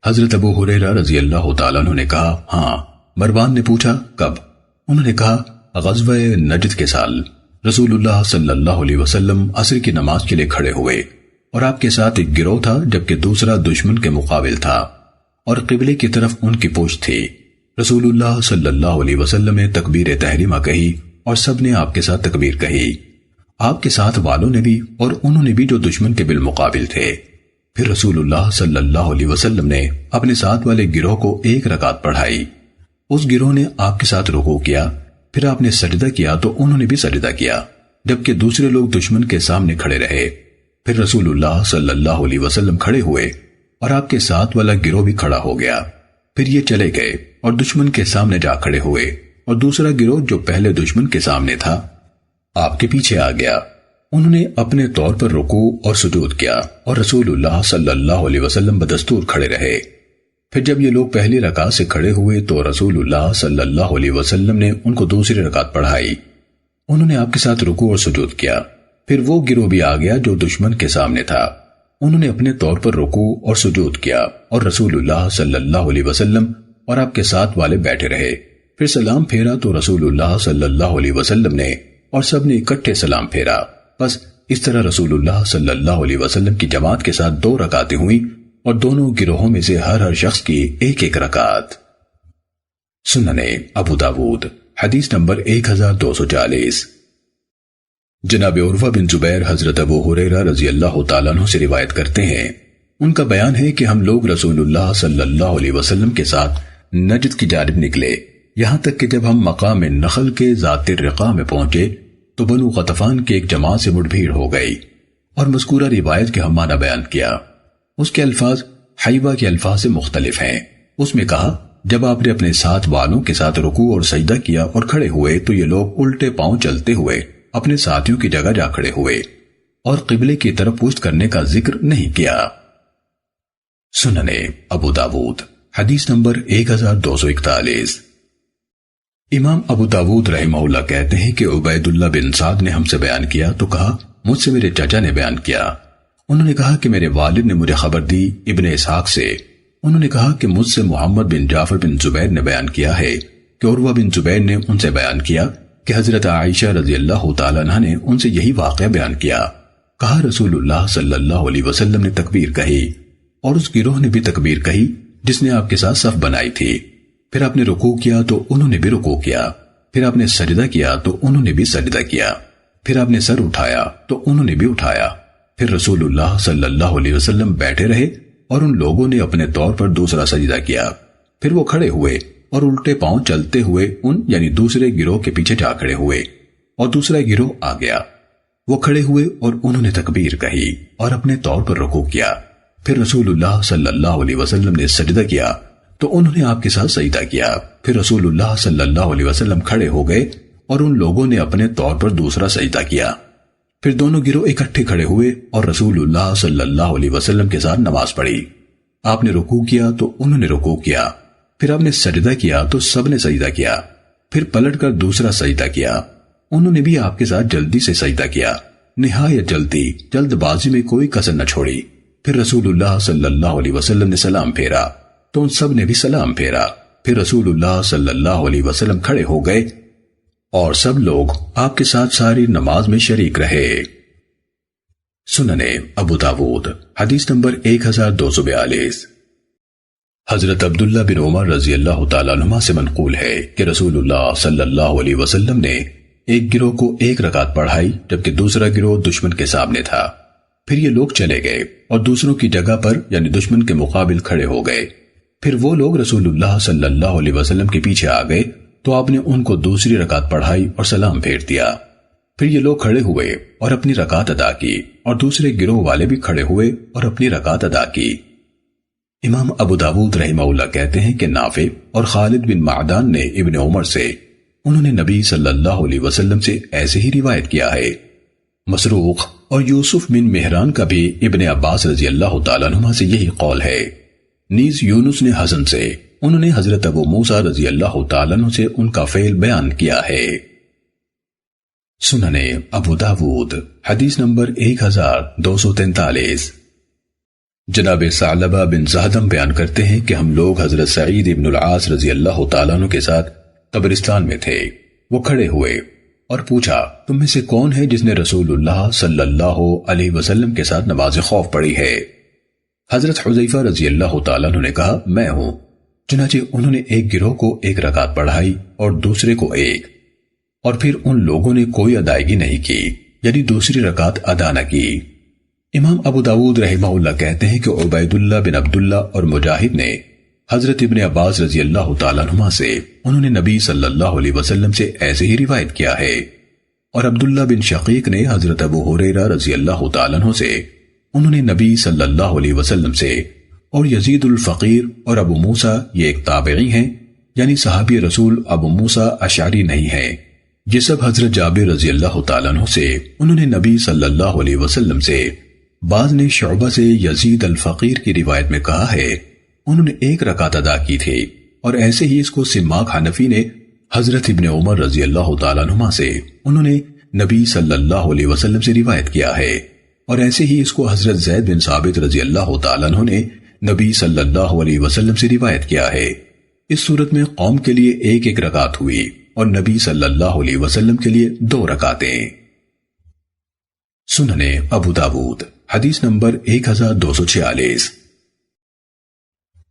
حضرت ابو ہریرہ رضی اللہ تعالیٰ عنہ نے کہا ہاں۔ مروان نے پوچھا کب؟ انہوں نے کہا غزوہ نجد کے سال۔ رسول اللہ صلی اللہ علیہ وسلم عصر کی نماز کے لیے کھڑے ہوئے اور آپ کے ساتھ ایک گروہ تھا جبکہ دوسرا دشمن کے مقابل تھا اور قبلے کی طرف ان کی پشت تھی۔ رسول اللہ صلی اللہ علیہ وسلم نے تکبیر تحریمہ کہی اور سب نے آپ کے ساتھ تکبیر کہی، آپ کے ساتھ والوں نے بھی اور انہوں نے بھی جو دشمن کے بالمقابل تھے۔ پھر رسول اللہ صلی اللہ علیہ وسلم نے اپنے ساتھ والے گروہ کو 1 رکعت پڑھائی، اس گروہ نے آپ کے ساتھ رکوع کیا، پھر آپ نے سجدہ کیا تو انہوں نے بھی سجدہ کیا، جبکہ دوسرے لوگ دشمن کے سامنے کھڑے رہے۔ پھر رسول اللہ صلی اللہ علیہ وسلم کھڑے ہوئے اور آپ کے ساتھ والا گروہ بھی کھڑا ہو گیا، پھر یہ چلے گئے اور دشمن کے سامنے جا کھڑے ہوئے اور دوسرا گروہ جو پہلے دشمن کے سامنے تھا آپ کے پیچھے آ گیا۔ انہوں نے اپنے طور پر رکوع اور سجود کیا اور رسول اللہ صلی اللہ علیہ وسلم بدستور کھڑے رہے۔ پھر جب یہ لوگ پہلی رکعت سے کھڑے ہوئے تو رسول اللہ صلی اللہ علیہ وسلم نے ان کو دوسری رکعت پڑھائی، انہوں نے آپ کے ساتھ رکوع اور سجود کیا۔ پھر وہ گروہ بھی آ گیا جو دشمن کے سامنے تھا، انہوں نے اپنے طور پر رکوع اور سجود کیا اور رسول اللہ صلی اللہ علیہ وسلم اور آپ کے ساتھ والے بیٹھے رہے۔ پھر سلام پھیرا تو رسول اللہ صلی اللہ علیہ وسلم نے اور سب نے اکٹھے سلام پھیرا۔ بس اس طرح رسول اللہ صلی اللہ علیہ وسلم کی جماعت کے ساتھ 2 رکعتیں ہوئیں اور دونوں گروہوں میں سے ہر شخص کی 1 رکعت۔ سنن ابو داود حدیث نمبر 1240۔ جناب عروہ بن زبیر حضرت ابو ہریرہ رضی اللہ تعالیٰ عنہ سے روایت کرتے ہیں، ان کا بیان ہے کہ ہم لوگ رسول اللہ صلی اللہ علیہ وسلم کے ساتھ نجد کی جانب نکلے، یہاں تک کہ جب ہم مقام نخل کے ذات الرقاع میں پہنچے تو بنو غطفان کی ایک جماعت سے مٹ بھیڑ ہو گئی اور مذکورہ روایت کے ہم معنی بیان کیا۔ اس کے الفاظ حیوہ کے الفاظ سے مختلف ہیں۔ اس میں کہا جب آپ نے اپنے ساتھ والوں کے ساتھ رکوع اور سجدہ کیا اور کھڑے ہوئے تو یہ لوگ الٹے پاؤں چلتے ہوئے اپنے ساتھیوں کی جگہ جا کھڑے ہوئے اور قبلے کی طرف پشت کرنے کا ذکر نہیں کیا۔ سننے ابو داود حدیث نمبر 1241۔ امام ابو داود رحمہ اللہ کہتے ہیں کہ عبید اللہ بن سعد نے ہم سے بیان کیا تو کہا مجھ سے میرے چچا نے بیان کیا۔ انہوں نے کہا کہ میرے والد نے مجھے خبر دی ابن اسحاق سے۔ انہوں نے کہا کہ مجھ سے محمد بن جعفر بن زبیر نے بیان کیا ہے کہ عروہ بن زبیر نے ان سے بیان کیا کہ حضرت عائشہ رضی اللہ تعالیٰ عنہ نے ان سے یہی واقعہ بیان کیا۔ کہا رسول اللہ صلی اللہ علیہ وسلم نے تکبیر کہی اور اس گروہ نے بھی تکبیر کہی جس نے آپ کے ساتھ صف بنائی تھی۔ پھر آپ نے رکوع کیا تو انہوں نے بھی رکوع کیا، پھر آپ نے سجدہ کیا تو انہوں نے بھی سجدہ کیا، پھر آپ نے سر اٹھایا تو انہوں نے بھی اٹھایا۔ پھر رسول اللہ صلی اللہ علیہ وسلم بیٹھے رہے اور ان لوگوں نے اپنے طور پر دوسرا سجدہ کیا۔ پھر وہ کھڑے ہوئے اور الٹے پاؤں چلتے ہوئے ان یعنی دوسرے گروہ کے پیچھے جا کھڑے ہوئے اور دوسرا گروہ آ گیا۔ وہ کھڑے ہوئے اور انہوں نے تکبیر کہی اور اپنے طور پر رکوع کیا۔ پھر رسول اللہ صلی اللہ علیہ وسلم نے سجدہ کیا تو انہوں نے آپ کے ساتھ سجدہ کیا۔ پھر رسول اللہ صلی اللہ علیہ وسلم کھڑے ہو گئے اور ان لوگوں نے اپنے طور پر دوسرا سجدہ کیا۔ پھر دونوں گروہ اکٹھے کھڑے ہوئے اور رسول اللہ صلی اللہ علیہ وسلم کے ساتھ نماز پڑھی۔ آپ نے رکوع کیا تو انہوں نے رکوع کیا، پھر آپ نے سجدہ کیا تو سب نے سجدہ کیا، پھر پلٹ کر دوسرا سجدہ کیا۔ انہوں نے بھی آپ کے ساتھ جلدی سے سجدہ کیا، نہایت جلد بازی میں کوئی کسر نہ چھوڑی۔ پھر رسول اللہ صلی اللہ علیہ وسلم نے سلام پھیرا تو ان سب نے بھی سلام پھیرا۔ پھر رسول اللہ صلی اللہ علیہ وسلم کھڑے ہو گئے اور سب لوگ آپ کے ساتھ ساری نماز میں شریک رہے۔ سننے ابو داود حدیث نمبر 1242۔ حضرت عبداللہ بن عمر رضی اللہ تعالیٰ عنہما سے منقول ہے کہ رسول اللہ صلی اللہ علیہ وسلم نے ایک گروہ کو 1 رکعت پڑھائی جبکہ دوسرا گروہ دشمن کے سامنے تھا۔ پھر یہ لوگ چلے گئے اور دوسروں کی جگہ پر یعنی دشمن کے مقابل کھڑے ہو گئے۔ پھر وہ لوگ رسول اللہ صلی اللہ علیہ وسلم کے پیچھے آ گئے تو آپ نے ان کو دوسری رکعت پڑھائی اور سلام پھیر دیا۔ پھر یہ لوگ کھڑے ہوئے اور اپنی رکعت ادا کی اور دوسرے گروہ والے بھی کھڑے ہوئے اور اپنی رکعت ادا کی۔ امام ابو داود رحمہ اللہ کہتے ہیں کہ نافع اور خالد بن معدان نے ابن عمر سے انہوں نے نبی صلی اللہ علیہ وسلم سے ایسے ہی روایت کیا ہے۔ مسروق اور یوسف بن مہران کا بھی ابن عباس رضی اللہ تعالیٰ عنہ سے یہی قول ہے۔ نیز یونس نے حسن سے انہوں نے حضرت ابو موسیٰ رضی اللہ تعالیٰ عنہ سے ان کا فعل بیان کیا ہے۔ سننے ابو داود حدیث نمبر 1243۔ جناب ثعلبہ بن زہدم بیان کرتے ہیں کہ ہم لوگ حضرت سعید ابن العاص رضی اللہ تعالیٰ عنہ کے ساتھ قبرستان میں تھے۔ وہ کھڑے ہوئے اور پوچھا تم میں سے کون ہے جس نے رسول اللہ صلی اللہ علیہ وسلم کے ساتھ نماز خوف پڑھی ہے؟ حضرت حذیفہ رضی اللہ تعالیٰ عنہ نے کہا میں ہوں۔ چنانچہ انہوں نے ایک گروہ کو 1 رکعت پڑھائی اور دوسرے کو 1، اور پھر ان لوگوں نے کوئی ادائیگی نہیں کی یعنی دوسری رکعت ادا نہ کی۔ امام ابو داود رحمہ اللہ کہتے ہیں کہ عبید اللہ بن عبداللہ اور مجاہد نے حضرت ابن عباس رضی اللہ تعالیٰ عنہما سے انہوں نے نبی صلی اللہ علیہ وسلم سے ایسے ہی روایت کیا ہے، اور عبداللہ بن شقیق نے حضرت ابو ہریرہ رضی اللہ تعالیٰ عنہ سے انہوں نے نبی صلی اللہ علیہ وسلم سے، اور یزید الفقیر اور ابو موسیٰ یہ ایک تابعی ہیں یعنی صحابی رسول ابو موسیٰ اشعری نہیں ہیں، یہ سب حضرت جابر رضی اللہ تعالیٰ عنہ سے انہوں نے نبی صلی اللہ علیہ وسلم سے۔ بعض نے شعبہ سے یزید الفقیر کی روایت میں کہا ہے انہوں نے 1 رکعت ادا کی تھی، اور ایسے ہی اس کو سماک حنفی نے حضرت ابن عمر رضی اللہ تعالیٰ عنہما سے انہوں نے نبی صلی اللہ علیہ وسلم سے روایت کیا ہے، اور ایسے ہی اس کو حضرت زید بن ثابت رضی اللہ تعالیٰ عنہ نے نبی صلی اللہ علیہ وسلم سے روایت کیا ہے۔ اس صورت میں قوم کے لیے 1 رکعت ہوئی اور نبی صلی اللہ علیہ وسلم کے لیے 2 رکعتیں۔ سننے ابو داود حدیث نمبر 1246۔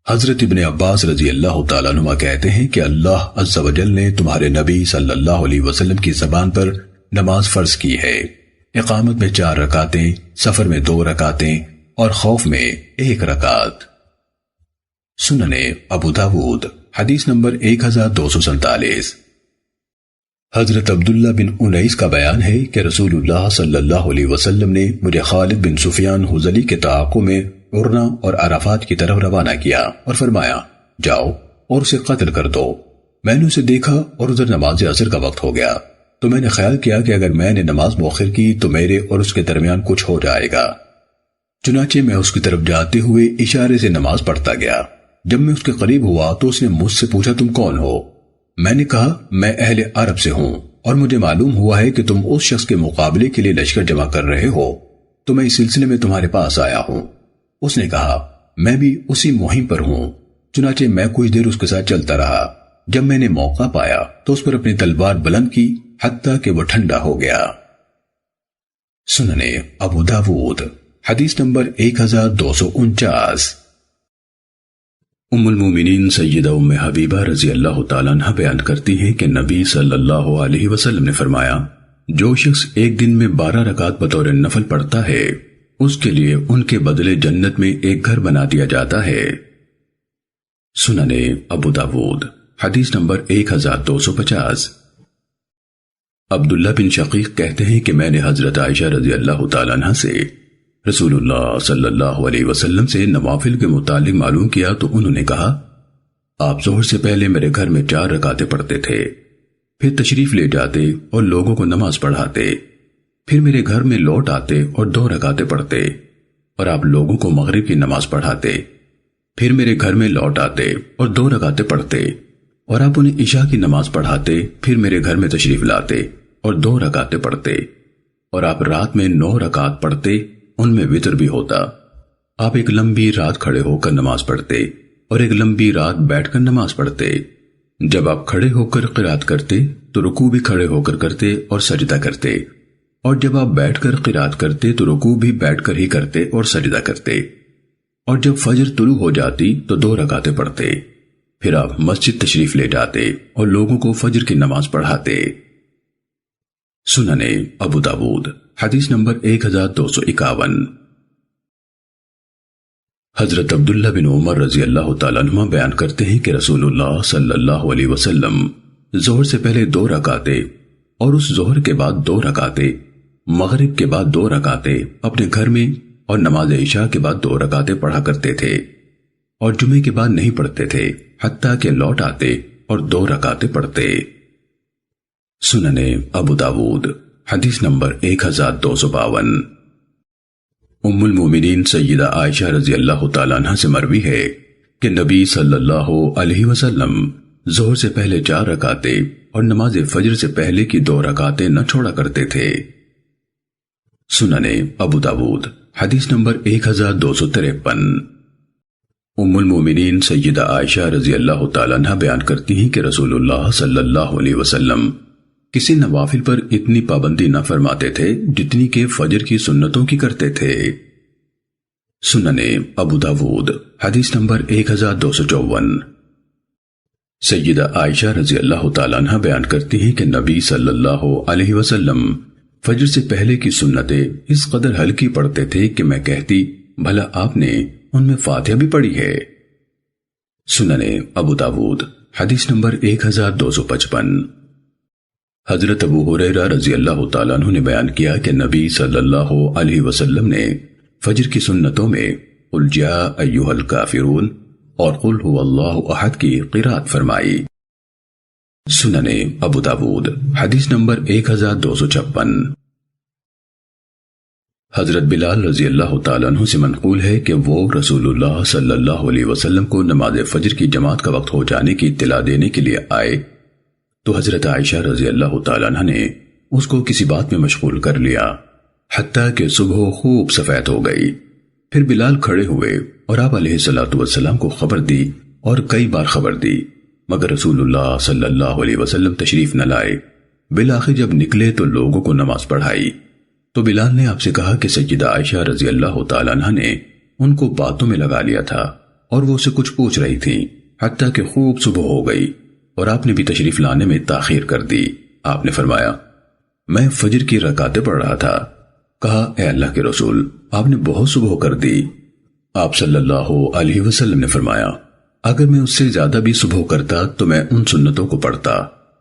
حضرت ابن عباس رضی اللہ تعالیٰ عنہ کہتے ہیں کہ اللہ عز و جل نے تمہارے نبی صلی اللہ علیہ وسلم کی زبان پر نماز فرض کی ہے، اقامت میں 4 رکعتیں، سفر میں 2 رکعتیں اور خوف میں 1 رکعت۔ سننے ابو داود حدیث نمبر 1247۔ حضرت عبداللہ بن انیس کا بیان ہے کہ رسول اللہ صلی اللہ علیہ وسلم نے مجھے خالد بن سفیان حذلی کے تعاقب میں عرنا اور عرفات کی طرف روانہ کیا اور فرمایا جاؤ اور اسے قتل کر دو۔ میں نے اسے دیکھا اور ادھر نماز عصر کا وقت ہو گیا۔ تو میں نے خیال کیا کہ اگر میں نے نماز مؤخر کی تو میرے اور اس کے درمیان کچھ ہو جائے گا۔ چنانچہ میں اس کی طرف جاتے ہوئے اشارے سے نماز پڑھتا گیا۔ جب میں اس کے قریب ہوا تو اس نے مجھ سے پوچھا تم کون ہو؟ میں نے کہا میں اہل عرب سے ہوں اور مجھے معلوم ہوا ہے کہ تم اس شخص کے مقابلے کے لیے لشکر جمع کر رہے ہو، تو میں اس سلسلے میں تمہارے پاس آیا ہوں۔ اس نے کہا میں بھی اسی مہم پر ہوں۔ چنانچہ میں کچھ دیر اس کے ساتھ چلتا رہا۔ جب میں نے موقع پایا تو اس پر اپنی تلوار بلند کی حتیٰ کہ وہ ٹھنڈا ہو گیا۔ سننے ابو داود حدیث نمبر 1249۔ ام المومنین سیدہ ام حبیبہ رضی اللہ تعالیٰ عنہ بیان کرتی ہیں کہ نبی صلی اللہ علیہ وسلم نے فرمایا جو شخص ایک دن میں 12 رکعت بطور نفل پڑھتا ہے اس کے لیے ان کے بدلے جنت میں ایک گھر بنا دیا جاتا ہے۔ سننے ابو داود حدیث نمبر 1250۔ عبداللہ بن شقیق کہتے ہیں کہ میں نے حضرت عائشہ رضی اللہ تعالیٰ عنہ سے رسول اللہ صلی اللہ علیہ وسلم سے نوافل کے متعلق معلوم کیا تو انہوں نے کہا آپ ظہر سے پہلے میرے گھر میں 4 رکعتیں پڑھتے تھے، پھر تشریف لے جاتے اور لوگوں کو نماز پڑھاتے، پھر میرے گھر میں لوٹ آتے اور 2 رکعتیں پڑھتے اور آپ لوگوں کو مغرب کی نماز پڑھاتے، پھر میرے گھر میں لوٹ آتے اور 2 رکعتیں پڑھتے اور آپ انہیں عشاء کی نماز پڑھاتے، پھر میرے گھر میں تشریف لاتے اور 2 رکعتیں پڑھتے اور آپ رات میں 9 رکعت پڑھتے، ان میں وتر بھی ہوتا۔ آپ ایک لمبی رات کھڑے ہو کر نماز پڑھتے اور ایک لمبی رات بیٹھ کر نماز پڑھتے۔ جب آپ کھڑے ہو کر قرات کرتے تو رکوع بھی کھڑے ہو کر کرتے اور سجدہ کرتے، اور جب آپ بیٹھ کر قرات کرتے تو رکوع بھی بیٹھ کر ہی کرتے اور سجدہ کرتے، اور جب فجر طلوع ہو جاتی تو 2 رکعتیں پڑھتے، پھر آپ مسجد تشریف لے جاتے اور لوگوں کو فجر کی نماز پڑھاتے۔ سننے ابو داود حدیث نمبر 1251۔ حضرت عبداللہ بن عمر رضی اللہ تعالیٰ عنہ بیان کرتے ہیں کہ رسول اللہ صلی اللہ علیہ وسلم ظہر سے پہلے 2 رکعتیں اور اس ظہر کے بعد 2 رکعتیں، مغرب کے بعد 2 رکعتیں اپنے گھر میں اور نماز عشاء کے بعد 2 رکعتیں پڑھا کرتے تھے، اور جمعے کے بعد نہیں پڑھتے تھے حتیٰ کہ لوٹ آتے اور 2 رکعتیں پڑھتے۔ سننے ابو داود حدیث نمبر 1252۔ ام المومنین سیدہ عائشہ رضی اللہ تعالیٰ عنہ سے مروی ہے کہ نبی صلی اللہ علیہ وسلم ظہر سے پہلے 4 رکعتیں اور نماز فجر سے پہلے کی 2 رکعتیں نہ چھوڑا کرتے تھے۔ سننے ابو داود حدیث نمبر 1253۔ ام المومنین سیدہ عائشہ رضی اللہ تعالیٰ عنہ بیان کرتی ہیں کہ رسول اللہ صلی اللہ علیہ وسلم کسی نوافل پر اتنی پابندی نہ فرماتے تھے جتنی کہ فجر کی سنتوں کی کرتے تھے۔ سننے ابو داود حدیث نمبر 1254۔ سیدہ عائشہ رضی اللہ تعالیٰ عنہ بیان کرتی ہیں کہ نبی صلی اللہ علیہ وسلم فجر سے پہلے کی سنتیں اس قدر ہلکی پڑھتے تھے کہ میں کہتی بھلا آپ نے ان میں فاتحہ بھی پڑھی ہے۔ سننے ابو داود حدیث نمبر 1255۔ حضرت ابو ہریرہ رضی اللہ تعالیٰ عنہ نے بیان کیا کہ نبی صلی اللہ علیہ وسلم نے فجر کی سنتوں میں قل جاء ایھا الکافرون اور قل ھو اللہ احد کی قرات فرمائی۔ سننے ابو داود حدیث نمبر 1256۔ حضرت بلال رضی اللہ تعالیٰ عنہ سے منقول ہے کہ وہ رسول اللہ صلی اللہ علیہ وسلم کو نماز فجر کی جماعت کا وقت ہو جانے کی اطلاع دینے کے لیے آئے تو حضرت عائشہ رضی اللہ تعالیٰ عنہ نے اس کو کسی بات میں مشغول کر لیا حتیٰ کہ صبح خوب سفید ہو گئی۔ پھر بلال کھڑے ہوئے اور آپ علیہ الصلوۃ والسلام کو خبر دی اور کئی بار خبر دی، مگر رسول اللہ صلی اللہ علیہ وسلم تشریف نہ لائے۔ بالآخر جب نکلے تو لوگوں کو نماز پڑھائی تو بلال نے آپ سے کہا کہ سیدہ عائشہ رضی اللہ تعالیٰ عنہ نے ان کو باتوں میں لگا لیا تھا اور وہ اسے کچھ پوچھ رہی تھی حتیٰ کہ خوب صبح ہو گئی اور آپ نے بھی تشریف لانے میں تاخیر کر دی۔ آپ نے فرمایا میں فجر کی رکعتیں پڑھ رہا تھا۔ کہا اے اللہ کے رسول آپ نے بہت صبح کر دی۔ آپ صلی اللہ علیہ وسلم نے فرمایا اگر میں اس سے زیادہ بھی صبح کرتا تو میں ان سنتوں کو پڑھتا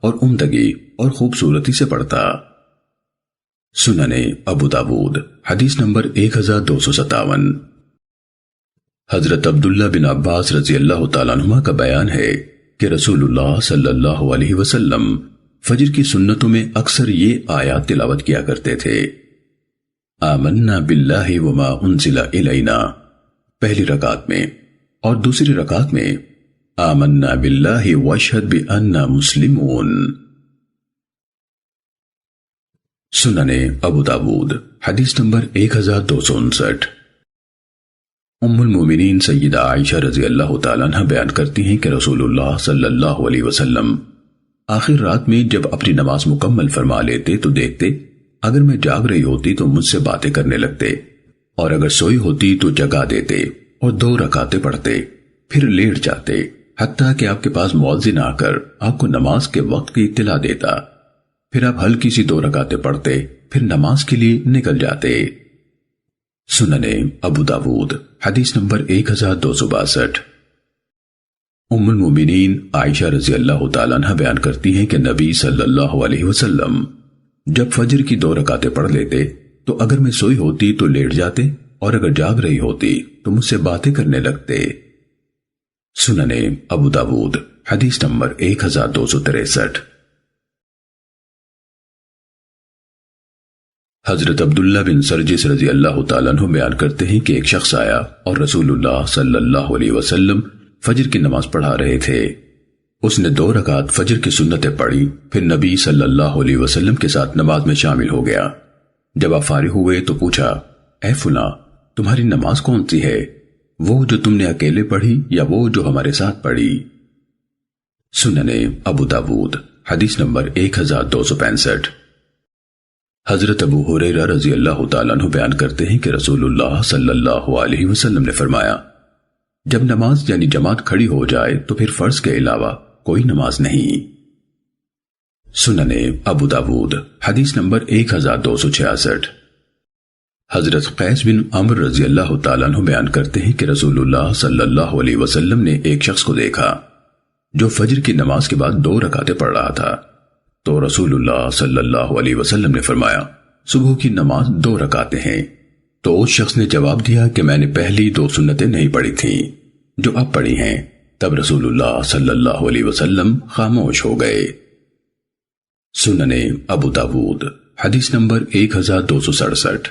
اور عمدگی اور خوبصورتی سے پڑھتا۔ سننے ابو داود حدیث نمبر 1257۔ حضرت عبداللہ بن عباس رضی اللہ تعالیٰ عنہ کا بیان ہے کہ رسول اللہ صلی اللہ علیہ وسلم فجر کی سنتوں میں اکثر یہ آیات تلاوت کیا کرتے تھے۔ آمنا باللہ وما انزل الینا پہلی رکعت میں، اور دوسری رکعت میں آمنا باللہ واشہد بأننا مسلمون۔ سنن ابو داود حدیث نمبر 1259۔ ام المومنین سیدہ عائشہ رضی اللہ تعالیٰ عنہ بیان کرتی ہیں کہ رسول اللہ صلی اللہ علیہ وسلم آخر رات میں جب اپنی نماز مکمل فرما لیتے تو دیکھتے اگر میں جاگ رہی ہوتی تو مجھ سے باتیں کرنے لگتے، اور اگر سوئی ہوتی تو جگا دیتے اور 2 رکعتیں پڑھتے، پھر لیٹ جاتے، حتیٰ کہ آپ کے پاس مؤذن آ کر آپ کو نماز کے وقت کی اطلاع دیتا، پھر آپ ہلکی سی 2 رکعتیں پڑھتے، پھر نماز کے لیے نکل جاتے۔ سنن ابو داود حدیث نمبر 1262۔ ام المومنین عائشہ رضی اللہ تعالیٰ عنہ بیان کرتی ہیں کہ نبی صلی اللہ علیہ وسلم جب فجر کی 2 رکعتیں پڑھ لیتے تو اگر میں سوئی ہوتی تو لیٹ جاتے، اور اگر جاگ رہی ہوتی تو مجھ سے باتیں کرنے لگتے۔ سنن ابو داود حدیث نمبر 1263۔ حضرت عبداللہ بن سرجس رضی اللہ تعالیٰ عنہ بیان کرتے ہیں کہ ایک شخص آیا اور رسول اللہ صلی اللہ علیہ وسلم فجر کی نماز پڑھا رہے تھے۔ اس نے 2 رکعت فجر کی سنتیں پڑھی، پھر نبی صلی اللہ علیہ وسلم کے ساتھ نماز میں شامل ہو گیا۔ جب آپ فارغ ہوئے تو پوچھا، اے فلاں، تمہاری نماز کون سی ہے، وہ جو تم نے اکیلے پڑھی یا وہ جو ہمارے ساتھ پڑھی؟ سنن ابو داود حدیث نمبر 1265۔ حضرت ابو ہریرہ رضی اللہ تعالیٰ عنہ بیان کرتے ہیں کہ رسول اللہ صلی اللہ علیہ وسلم نے فرمایا، جب نماز یعنی جماعت کھڑی ہو جائے تو پھر فرض کے علاوہ کوئی نماز نہیں۔ سنن ابو داود حدیث نمبر 1266۔ حضرت قیس بن عمرو رضی اللہ تعالیٰ عنہ بیان کرتے ہیں کہ رسول اللہ صلی اللہ علیہ وسلم نے ایک شخص کو دیکھا جو فجر کی نماز کے بعد 2 رکعتیں پڑھ رہا تھا، تو رسول اللہ صلی اللہ علیہ وسلم نے فرمایا، صبح کی نماز 2 رکعتیں ہیں۔ تو اس شخص نے جواب دیا کہ میں نے پہلی 2 سنتیں نہیں پڑھی تھیں جو اب پڑھی ہیں۔ تب رسول اللہ صلی اللہ علیہ وسلم خاموش ہو گئے۔ سنن ابو داود حدیث نمبر 1267۔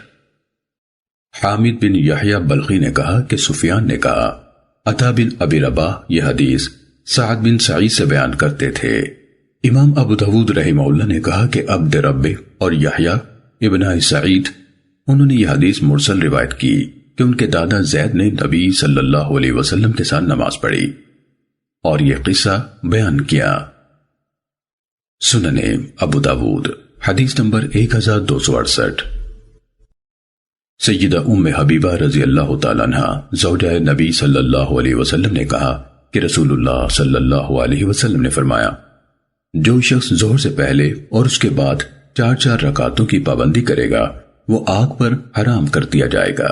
حامد بن یحییٰ بلخی نے کہا کہ سفیان نے کہا، عطا بن ابی رباح یہ حدیث سعد بن سعید سے بیان کرتے تھے۔ امام ابو داود رحمہ اللہ نے کہا کہ عبد رب اور یحییٰ ابن سعید انہوں نے یہ حدیث مرسل روایت کی کہ ان کے دادا زید نے نبی صلی اللہ علیہ وسلم کے ساتھ نماز پڑھی اور یہ قصہ بیان کیا۔ سنن ابو داود حدیث نمبر 1268۔ سیدہ ام حبیبہ رضی اللہ تعالیٰ عنہ زوجہ نبی صلی اللہ علیہ وسلم نے کہا کہ رسول اللہ صلی اللہ علیہ وسلم نے فرمایا، جو شخص ظہر سے پہلے اور اس کے بعد 4 رکعتوں کی پابندی کرے گا وہ آگ پر حرام کر دیا جائے گا۔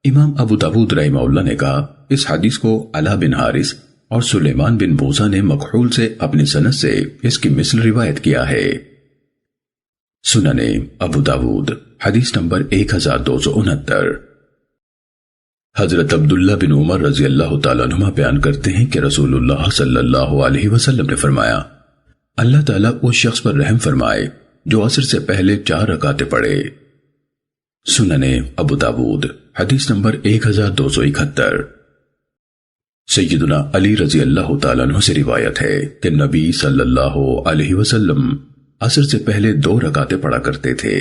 امام ابو داود رحمہ اللہ نے کہا، اس حدیث کو علا بن حارث اور سلیمان بن موسیٰ نے مکحول سے اپنی سند سے اس کی مثل روایت کیا ہے۔ سنن ابو داود حدیث نمبر 1269۔ حضرت عبداللہ بن عمر رضی اللہ تعالیٰ عنہما بیان کرتے ہیں کہ رسول اللہ صلی اللہ علیہ وسلم نے فرمایا، اللہ تعالیٰ اس شخص پر رحم فرمائے جو عصر سے پہلے 4 رکعتیں پڑھے۔ سنن ابو داود حدیث نمبر 1271۔ سیدنا علی رضی اللہ تعالیٰ عنہ سے روایت ہے کہ نبی صلی اللہ علیہ وسلم عصر سے پہلے 2 رکعتیں پڑھا کرتے تھے۔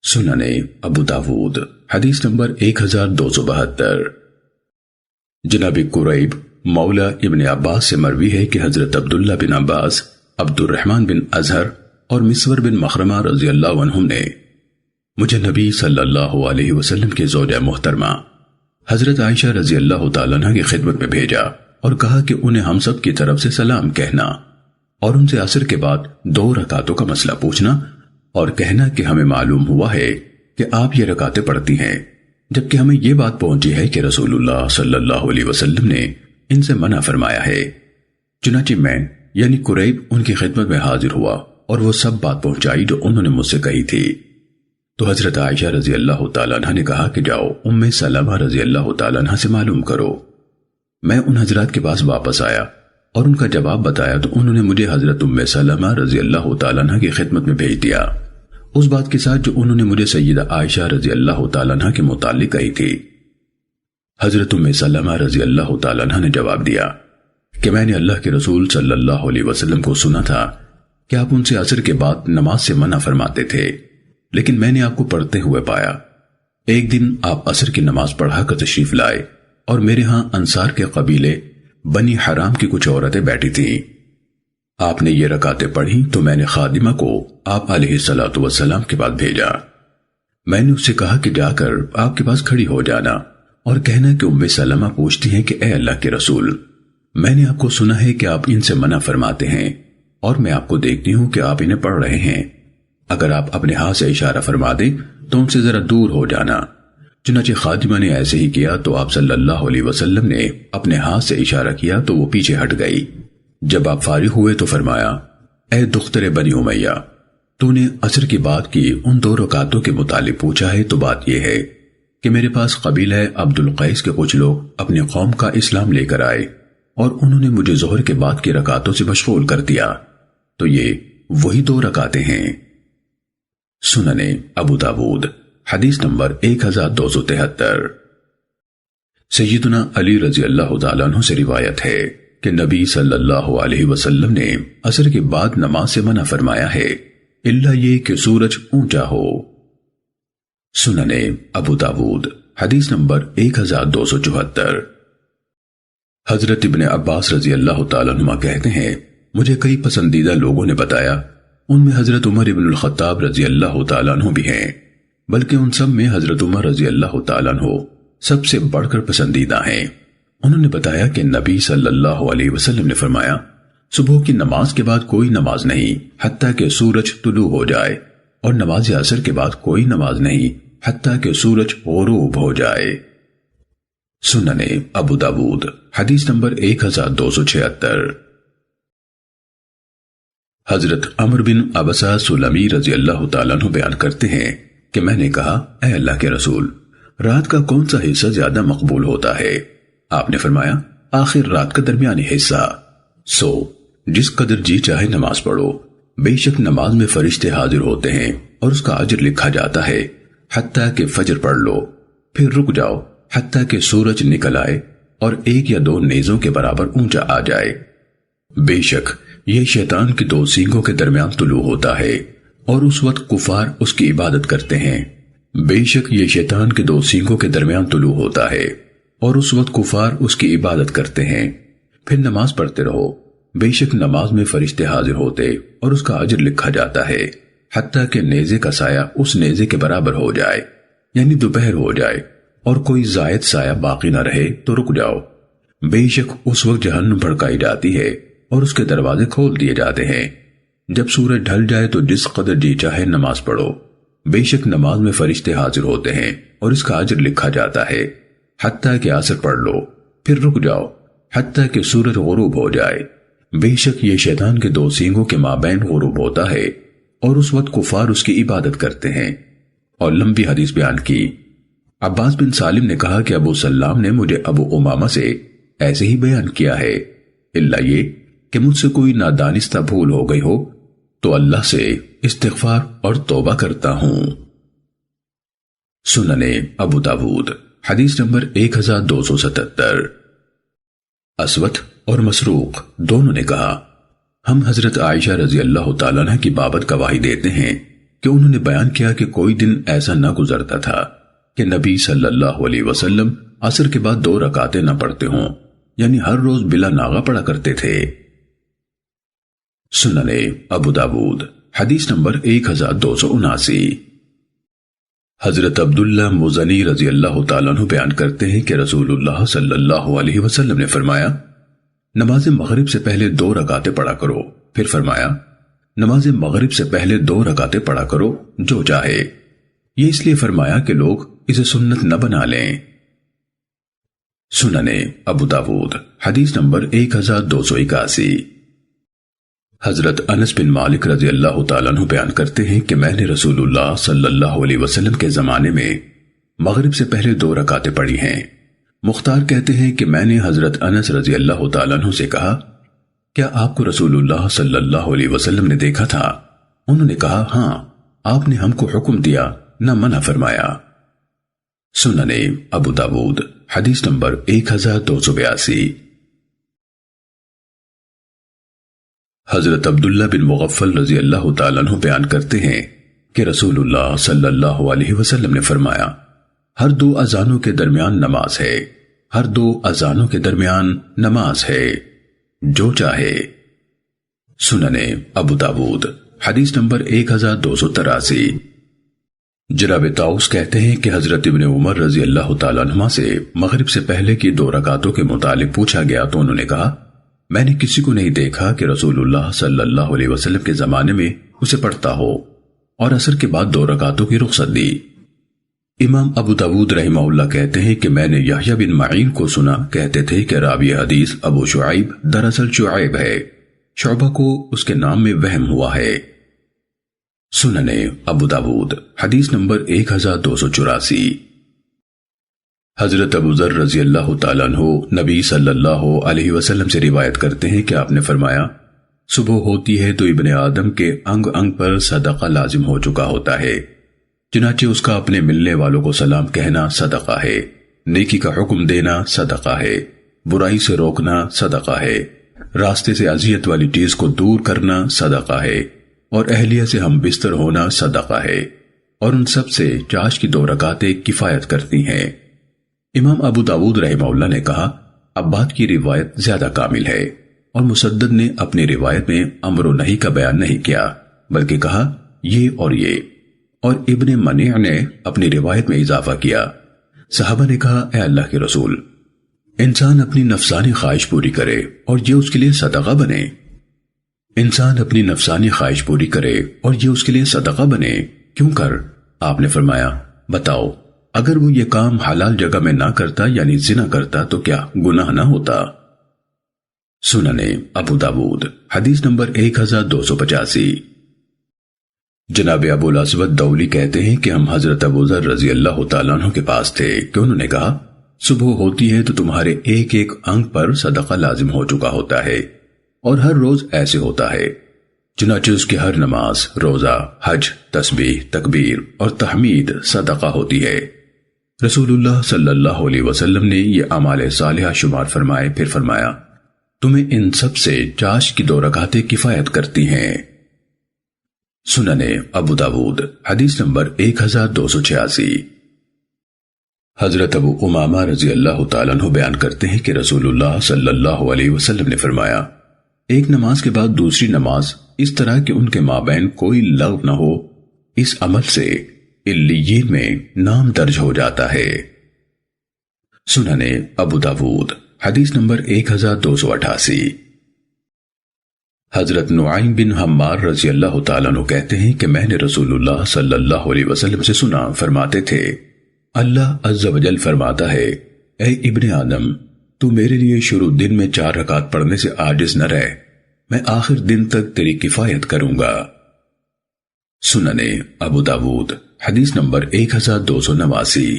سنن ابو داود حدیث نمبر 1272۔ جناب قریب مولا ابن عباس سے مروی ہے کہ حضرت عبداللہ بن عباس، عبد الرحمن بن ازہر اور مسور بن مخرمہ رضی اللہ عنہم نے مجھے نبی صلی اللہ علیہ وسلم کی زوجہ محترمہ حضرت عائشہ رضی اللہ تعالیٰ عنہ کی خدمت میں بھیجا اور کہا کہ انہیں ہم سب کی طرف سے سلام کہنا اور ان سے عصر کے بعد 2 رکعتوں کا مسئلہ پوچھنا اور کہنا کہ ہمیں معلوم ہوا ہے کہ آپ یہ رکعتیں پڑھتی ہیں، جبکہ ہمیں یہ بات پہنچی ہے کہ رسول اللہ صلی اللہ علیہ وسلم نے ان سے منع فرمایا ہے۔ چنانچہ میں یعنی قریب ان کی خدمت میں حاضر ہوا اور وہ سب بات پہنچائی جو انہوں نے مجھ سے کہی تھی۔ تو حضرت عائشہ رضی اللہ تعالیٰ عنہ نے کہا کہ جاؤ ام سلمہ رضی اللہ تعالیٰ عنہ سے معلوم کرو۔ میں ان حضرات کے پاس واپس آیا اور ان کا جواب بتایا تو انہوں نے مجھے حضرت ام سلمہ رضی اللہ تعالیٰ عنہ کی خدمت میں بھیج دیا، اس بات کے ساتھ جو انہوں نے مجھے سیدہ عائشہ رضی اللہ تعالیٰ عنہ کے متعلق کہی تھی۔ حضرت ام سلمہ رضی اللہ تعالیٰ عنہ نے جواب دیا کہ میں نے اللہ کے رسول صلی اللہ علیہ وسلم کو سنا تھا کہ آپ ان سے عصر کے بعد نماز سے منع فرماتے تھے، لیکن میں نے آپ کو پڑھتے ہوئے پایا۔ ایک دن آپ عصر کی نماز پڑھا کر تشریف لائے اور میرے ہاں انصار کے قبیلے بنی حرام کی کچھ عورتیں بیٹھی تھیں۔ آپ نے یہ رکعتیں پڑھی تو میں نے خادمہ کو آپ علیہ الصلوۃ والسلام کے بعد بھیجا۔ میں نے اس سے کہا کہ جا کر آپ کے پاس کھڑی ہو جانا اور کہنا کہ ام سلمہ پوچھتی ہیں کہ اے اللہ کے رسول، میں نے آپ کو سنا ہے کہ آپ ان سے منع فرماتے ہیں اور میں آپ کو دیکھتی ہوں کہ آپ انہیں پڑھ رہے ہیں، اگر آپ اپنے ہاتھ سے اشارہ فرما دیں تو ان سے ذرا دور ہو جانا۔ چنانچہ خادمہ نے ایسے ہی کیا تو آپ صلی اللہ علیہ وسلم نے اپنے ہاتھ سے اشارہ کیا تو وہ پیچھے ہٹ گئی۔ جب آپ فارغ ہوئے تو فرمایا، اے دختر بنی امیہ، تو نے عصر کی بات کی ان 2 رکعتوں کے متعلق پوچھا ہے تو بات یہ ہے کہ میرے پاس قبیلہ عبد القیس کے کچھ لوگ اپنی قوم کا اسلام لے کر آئے اور انہوں نے مجھے ظہر کے بعد کی رکعتوں سے مشغول کر دیا، تو یہ وہی 2 رکعتیں ہیں۔ سننے ابو داود حدیث نمبر 1273۔ سیدنا علی رضی اللہ تعالیٰ عنہ سے روایت ہے کہ نبی صلی اللہ علیہ وسلم نے عصر کے بعد نماز سے منع فرمایا ہے الا یہ کہ سورج اونچا ہو۔ سننے ابو داود حدیث نمبر 1274۔ حضرت ابن عباس رضی اللہ تعالیٰ عنہ کہتے ہیں مجھے کئی پسندیدہ لوگوں نے بتایا، ان میں حضرت عمر ابن الخطاب رضی اللہ تعالیٰ عنہ بھی ہیں، بلکہ ان سب میں حضرت عمر رضی اللہ تعالیٰ عنہ سب سے بڑھ کر پسندیدہ ہیں۔ انہوں نے بتایا کہ نبی صلی اللہ علیہ وسلم نے فرمایا، صبح کی نماز کے بعد کوئی نماز نہیں حتیٰ کہ سورج طلوع ہو جائے، اور نماز عصر کے بعد کوئی نماز نہیں حتیٰ کہ سورج غروب ہو جائے۔ سننے ابو داود حدیث نمبر 1276۔ حضرت عمر بن عبسہ سلمی رضی اللہ تعالیٰ عنہ بیان کرتے ہیں کہ میں نے کہا، اے اللہ کے رسول، رات کا کون سا حصہ زیادہ مقبول ہوتا ہے؟ آپ نے فرمایا، آخر رات کا درمیانی حصہ۔ سو جس قدر جی چاہے نماز پڑھو، بے شک نماز میں فرشتے حاضر ہوتے ہیں اور اس کا اجر لکھا جاتا ہے، حتیٰ کہ فجر پڑھ لو، پھر رک جاؤ حتیٰ کہ سورج نکل آئے اور 1 یا 2 نیزوں کے برابر اونچا آ جائے۔ بے شک یہ شیطان کی 2 سینگوں کے درمیان طلوع ہوتا ہے اور اس وقت کفار اس کی عبادت کرتے ہیں۔ بے شک یہ شیطان کے 2 سینگوں کے درمیان طلوع ہوتا ہے اور اس وقت کفار اس کی عبادت کرتے ہیں۔ پھر نماز پڑھتے رہو، بے شک نماز میں فرشتے حاضر ہوتے اور اس کا اجر لکھا جاتا ہے، حتیٰ کہ نیزے کا سایہ اس نیزے کے برابر ہو جائے، یعنی دوپہر ہو جائے اور کوئی زائد سایہ باقی نہ رہے تو رک جاؤ۔ بے شک اس وقت جہنم بھڑکائی جاتی ہے اور اس کے دروازے کھول دیے جاتے ہیں۔ جب سورج ڈھل جائے تو جس قدر جی چاہے نماز پڑھو، بے شک نماز میں فرشتے حاضر ہوتے ہیں اور اس کا اجر لکھا جاتا ہے، حتیٰ کہ عصر پڑھ لو، پھر رک جاؤ حتیٰ کہ سورج غروب ہو جائے۔ بے شک یہ شیطان کے 2 سینگوں کے مابین غروب ہوتا ہے اور اس وقت کفار اس کی عبادت کرتے ہیں۔ اور لمبی حدیث بیان کی۔ عباس بن سالم نے کہا کہ ابو سلام نے مجھے ابو امامہ سے ایسے ہی بیان کیا ہے، الا یہ کہ مجھ سے کوئی نادانستہ بھول ہو گئی ہو تو اللہ سے استغفار اور توبہ کرتا ہوں۔ سننے ابو داود حدیث نمبر 1277۔ اسود اور مسروق دونوں نے کہا، ہم حضرت عائشہ رضی اللہ تعالیٰ عنہ کی بابت گواہی دیتے ہیں کہ انہوں نے بیان کیا کہ کوئی دن ایسا نہ گزرتا تھا کہ نبی صلی اللہ علیہ وسلم عصر کے بعد 2 رکعتیں نہ پڑھتے ہوں، یعنی ہر روز بلا ناغہ پڑھا کرتے تھے۔ سننے ابو داود حدیث نمبر 1279۔ حضرت عبداللہ مزنی رضی اللہ تعالیٰ عنہ بیان کرتے ہیں کہ رسول اللہ صلی اللہ علیہ وسلم نے فرمایا، نماز مغرب سے پہلے 2 رکعتیں پڑھا کرو، پھر فرمایا، نماز مغرب سے پہلے 2 رکعتیں پڑھا کرو جو چاہے۔ یہ اس لیے فرمایا کہ لوگ اسے سنت نہ بنا لیں۔ سننے ابو داود حدیث نمبر 1281۔ حضرت انس بن مالک رضی اللہ تعالیٰ عنہ بیان کرتے ہیں کہ میں نے رسول اللہ صلی اللہ علیہ وسلم کے زمانے میں مغرب سے پہلے 2 رکعتیں پڑھی ہیں۔ مختار کہتے ہیں کہ میں نے حضرت انس رضی اللہ تعالیٰ عنہ سے کہا، کیا آپ کو رسول اللہ صلی اللہ علیہ وسلم نے دیکھا تھا؟ انہوں نے کہا ہاں، آپ نے ہم کو حکم دیا نہ منع فرمایا۔ سنن ابو داود حدیث نمبر 1282۔ حضرت عبداللہ بن مغفل رضی اللہ تعالیٰ عنہ بیان کرتے ہیں کہ رسول اللہ صلی اللہ علیہ وسلم نے فرمایا، ہر دو اذانوں کے درمیان نماز ہے، ہر دو اذانوں کے درمیان نماز ہے، جو چاہے۔ سنن ابو داود حدیث نمبر 1283۔ جناب طاؤس کہتے ہیں کہ حضرت ابن عمر رضی اللہ تعالیٰ عنہما سے مغرب سے پہلے کی 2 رکعتوں کے متعلق پوچھا گیا تو انہوں نے کہا، میں نے کسی کو نہیں دیکھا کہ رسول اللہ صلی اللہ علیہ وسلم کے زمانے میں اسے پڑھتا ہو، اور عصر کے بعد 2 رکعتوں کی رخصت دی۔ امام ابو داود رحمہ اللہ کہتے ہیں کہ میں نے یحییٰ بن معین کو سنا کہتے تھے کہ راوی حدیث ابو شعیب دراصل شعیب ہے، شعبہ کو اس کے نام میں وہم ہوا ہے۔ سنن ابو داود حدیث نمبر 1284۔ حضرت ابو ذر رضی اللہ تعالیٰ عنہ نبی صلی اللہ علیہ وسلم سے روایت کرتے ہیں کہ آپ نے فرمایا، صبح ہوتی ہے تو ابن آدم کے انگ انگ پر صدقہ لازم ہو چکا ہوتا ہے، چنانچہ اس کا اپنے ملنے والوں کو سلام کہنا صدقہ ہے، نیکی کا حکم دینا صدقہ ہے، برائی سے روکنا صدقہ ہے، راستے سے اذیت والی چیز کو دور کرنا صدقہ ہے، اور اہلیہ سے ہم بستر ہونا صدقہ ہے، اور ان سب سے چاش کی 2 رکعتیں کفایت کرتی ہیں۔ امام ابو داود رحمہ اللہ نے کہا، عباد کی روایت زیادہ کامل ہے، اور مسدد نے اپنی روایت میں امر و نہی کا بیان نہیں کیا بلکہ کہا یہ اور یہ، اور ابن منیع نے اپنی روایت میں اضافہ کیا۔ صحابہ نے کہا، اے اللہ کے رسول، انسان اپنی نفسانی خواہش پوری کرے اور یہ اس کے لیے صدقہ بنے، انسان اپنی نفسانی خواہش پوری کرے اور یہ اس کے لیے صدقہ بنے، کیوں کر؟ آپ نے فرمایا، بتاؤ، اگر وہ یہ کام حلال جگہ میں نہ کرتا یعنی زنا کرتا تو کیا گناہ نہ ہوتا؟ سنن ابو داود حدیث نمبر 1285۔ جناب ابو الاسود دولی کہتے ہیں کہ ہم حضرت ابو ذر رضی اللہ تعالیٰ عنہ کے پاس تھے کہ انہوں نے کہا، صبح ہوتی ہے تو تمہارے ایک ایک انگ پر صدقہ لازم ہو چکا ہوتا ہے، اور ہر روز ایسے ہوتا ہے، چنانچہ اس کی ہر نماز، روزہ، حج، تسبیح، تکبیر اور تحمید صدقہ ہوتی ہے۔ رسول اللہ صلی اللہ علیہ وسلم نے یہ اعمال صالحہ شمار فرمائے، پھر فرمایا، تمہیں ان سب سے چاش کی 2 رکعتیں کفایت کرتی ہیں۔ سنن ابو داود حدیث نمبر 1286۔ حضرت ابو امامہ رضی اللہ تعالیٰ عنہ بیان کرتے ہیں کہ رسول اللہ صلی اللہ علیہ وسلم نے فرمایا، ایک نماز کے بعد دوسری نماز اس طرح کہ ان کے مابین کوئی لغو نہ ہو، اس عمل سے علیین میں نام درج ہو جاتا ہے۔ سنن ابو داود حدیث نمبر 1288۔ حضرت نعیم بن حمار رضی اللہ تعالیٰ عنہ کہتے ہیں کہ میں نے رسول اللہ صلی اللہ علیہ وسلم سے سنا، فرماتے تھے، اللہ عز و جل فرماتا ہے، اے ابن آدم، تو میرے لیے شروع دن میں 4 رکعت پڑھنے سے عاجز نہ رہ، میں آخر دن تک تیری کفایت کروں گا۔ سنن ابو داود حدیث نمبر 1289۔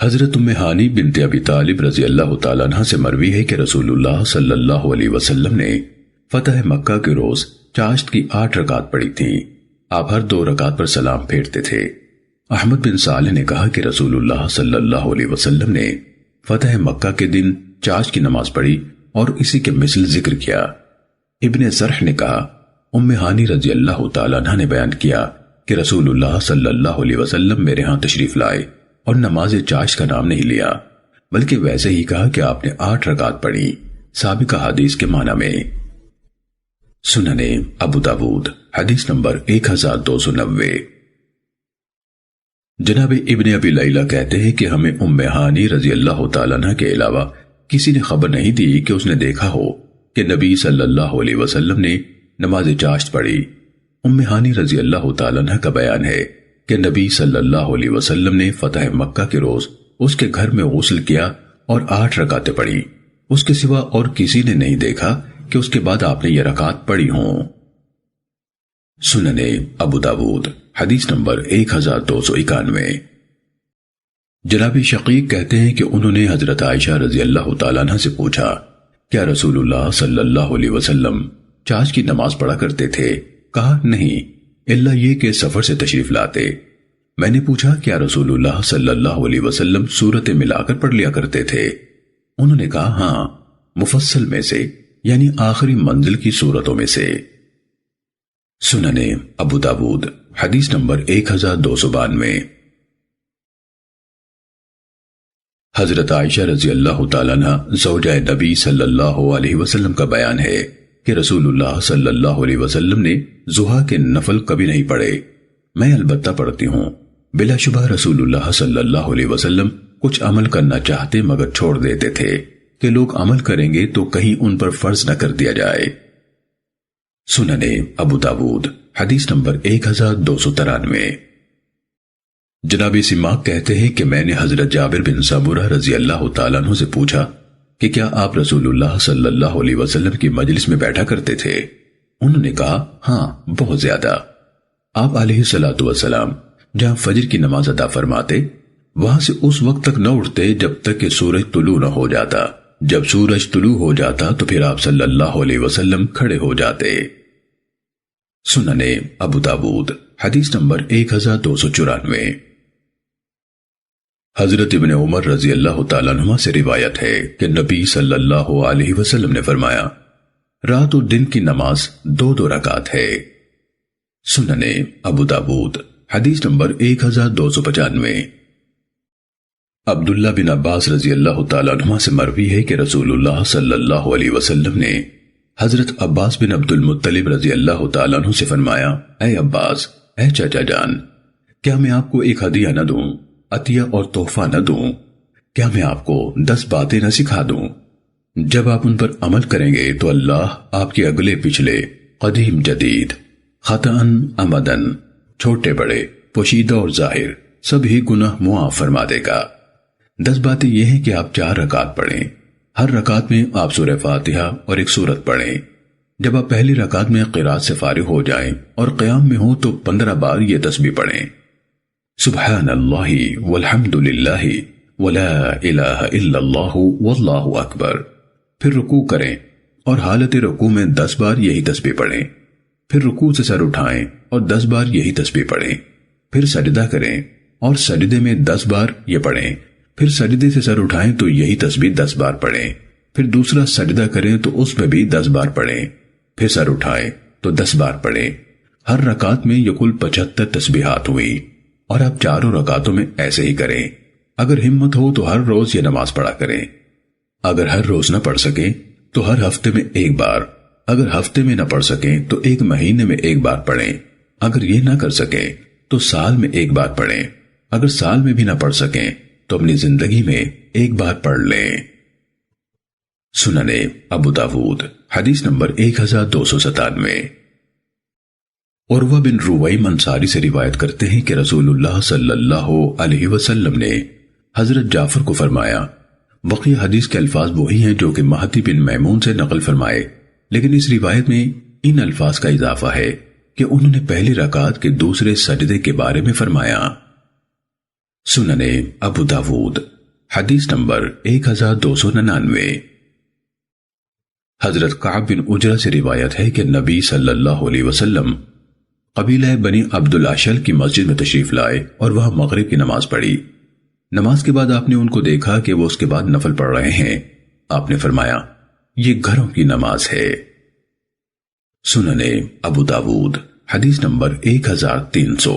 حضرت ام ہانی بنت ابی طالب رضی اللہ تعالیٰ عنہ سے مروی ہے کہ رسول اللہ صلی اللہ علیہ وسلم نے فتح مکہ کے روز چاشت کی 8 رکعت پڑھی تھیں، آپ ہر 2 رکعت پر سلام پھیرتے تھے۔ احمد بن صالح نے کہا کہ رسول اللہ صلی اللہ علیہ وسلم نے فتح مکہ کے دن چاشت کی نماز پڑھی اور اسی کے مثل ذکر کیا۔ ابن سرح نے کہا، ام ہانی رضی اللہ تعالیٰ عنہ نے بیان کیا کہ رسول اللہ صلی اللہ علیہ وسلم میرے ہاں تشریف لائے اور نماز چاشت کا نام نہیں لیا بلکہ ویسے ہی کہا کہ آپ نے 8 رکعت پڑھی، سابقہ حدیث کے معنی میں۔ سنن ابو داود حدیث نمبر 1290۔ جناب ابن ابی لیلہ کہتے ہیں کہ ہمیں ام ہانی رضی اللہ تعالیٰ عنہ کے علاوہ کسی نے خبر نہیں دی کہ اس نے دیکھا ہو کہ نبی صلی اللہ علیہ وسلم نے نماز چاشت پڑھی۔ ام ہانی رضی اللہ تعالیٰ عنہ کا بیان ہے کہ نبی صلی اللہ علیہ وسلم نے فتح مکہ کے روز اس کے گھر میں غسل کیا اور 8 رکعتیں پڑھی، اس کے سوا اور کسی نے نہیں دیکھا کہ اس کے بعد آپ نے یہ رکعت پڑھی ہوں۔ سنن ابو داود حدیث نمبر 1291۔ جناب شقیق کہتے ہیں کہ انہوں نے حضرت عائشہ رضی اللہ تعالیٰ عنہ سے پوچھا کیا رسول اللہ صلی اللہ علیہ وسلم چاش کی نماز پڑھا کرتے تھے؟ کہا نہیں، الا یہ کہ سفر سے تشریف لاتے۔ میں نے پوچھا کیا رسول اللہ صلی اللہ علیہ وسلم سورتیں ملا کر پڑھ لیا کرتے تھے؟ انہوں نے کہا ہاں، مفصل میں سے، یعنی آخری منزل کی سورتوں میں سے۔ سننے ابو داود حدیث نمبر 1292۔ حضرت عائشہ رضی اللہ تعالیٰ عنہ زوجہ نبی صلی اللہ علیہ وسلم کا بیان ہے کہ رسول اللہ صلی اللہ علیہ وسلم نے ضحیٰ کے نفل کبھی نہیں پڑھے۔ میں البتہ پڑھتی ہوں۔ بلا شبہ رسول اللہ صلی اللہ علیہ وسلم کچھ عمل کرنا چاہتے مگر چھوڑ دیتے تھے کہ لوگ عمل کریں گے تو کہیں ان پر فرض نہ کر دیا جائے۔ سننے ابو داود حدیث نمبر 1293۔ جناب سماک کہتے ہیں کہ میں نے حضرت جابر بن سمورہ رضی اللہ تعالیٰ عنہ سے پوچھا کہ کیا آپ رسول اللہ صلی اللہ علیہ وسلم کی مجلس میں بیٹھا کرتے تھے؟ انہوں نے کہا ہاں، بہت زیادہ۔ آپ علیہ الصلوۃ والسلام جہاں فجر کی نماز ادا فرماتے وہاں سے اس وقت تک نہ اٹھتے جب تک کہ سورج طلوع نہ ہو جاتا۔ جب سورج طلوع ہو جاتا تو پھر آپ صلی اللہ علیہ وسلم کھڑے ہو جاتے۔ سننے ابو داود حدیث نمبر 1294۔ حضرت ابن عمر رضی اللہ تعالیٰ عنہ سے روایت ہے کہ نبی صلی اللہ علیہ وسلم نے فرمایا رات اور دن کی نماز 2 رکعت ہے۔ سننے ابو داود حدیث نمبر 1295۔ عبداللہ بن عباس رضی اللہ تعالیٰ عنہ سے مروی ہے کہ رسول اللہ صلی اللہ علیہ وسلم نے حضرت عباس بن عبد المطلب رضی اللہ تعالیٰ عنہ سے فرمایا اے عباس، اے چچا جان، کیا میں آپ کو ایک ہدیہ نہ دوں، عطیہ اور تحفہ نہ دوں؟ کیا میں آپ کو 10 باتیں نہ سکھا دوں؟ جب آپ ان پر عمل کریں گے تو اللہ آپ کے اگلے پچھلے، قدیم جدید، خطأً عمدن، چھوٹے بڑے، پوشیدہ اور ظاہر سبھی گناہ معاف فرما دے گا۔ 10 باتیں یہ ہیں کہ آپ 4 رکعت پڑھیں۔ ہر رکعت میں آپ سورہ فاتحہ اور ایک سورت پڑھیں۔ جب آپ پہلی رکعت میں قرات سے فارغ ہو جائیں اور قیام میں ہوں تو 15 بار یہ تسبیح پڑھیں، سبحان اللہ والحمد للہ ولا الہ الا اللہ واللہ اکبر۔ پھر رکوع کریں اور حالت رکوع میں 10 بار یہی تسبیح پڑھیں۔ پھر رکوع سے سر اٹھائیں اور 10 بار یہی تسبیح پڑھیں۔ پھر سجدہ کریں اور سجدے میں 10 بار یہ پڑھیں۔ پھر سجدے سے سر اٹھائیں تو یہی تسبیح 10 بار پڑھیں۔ پھر دوسرا سجدہ کریں تو اس میں بھی 10 بار پڑھیں۔ پھر سر اٹھائیں تو 10 بار پڑھیں۔ ہر رکعت میں یہ کل 75 تسبیحات ہوئی، اور آپ 4 رکعتوں میں ایسے ہی کریں۔ اگر ہمت ہو تو ہر روز یہ نماز پڑھا کریں۔ اگر ہر روز نہ پڑھ سکیں تو ہر ہفتے میں ایک بار، اگر ہفتے میں نہ پڑھ سکیں تو ایک مہینے میں ایک بار پڑھیں۔ اگر یہ نہ کر سکیں تو سال میں ایک بار پڑھیں۔ اگر سال میں بھی نہ پڑھ سکیں تو اپنی زندگی میں ایک بار پڑھ لیں۔ سننے ابو داود حدیث نمبر 1297۔ عروہ بن رویم انصاری سے روایت کرتے ہیں کہ رسول اللہ صلی اللہ علیہ وسلم نے حضرت جعفر کو فرمایا۔ بقیہ حدیث کے الفاظ وہی ہیں جو کہ مہدی بن میمون سے نقل فرمائے، لیکن اس روایت میں ان الفاظ کا اضافہ ہے کہ انہوں نے پہلی رکعت کے دوسرے سجدے کے بارے میں فرمایا۔ سننے ابو داود حدیث نمبر 1299۔ حضرت کعب بن عجرہ سے روایت ہے کہ نبی صلی اللہ علیہ وسلم قبیلہ بنی عبد الاشل کی مسجد میں تشریف لائے اور وہاں مغرب کی نماز پڑھی۔ نماز کے بعد آپ نے ان کو دیکھا کہ وہ اس کے بعد نفل پڑھ رہے ہیں۔ آپ نے فرمایا یہ گھروں کی نماز ہے۔ سننے ابو داود حدیث نمبر 1300۔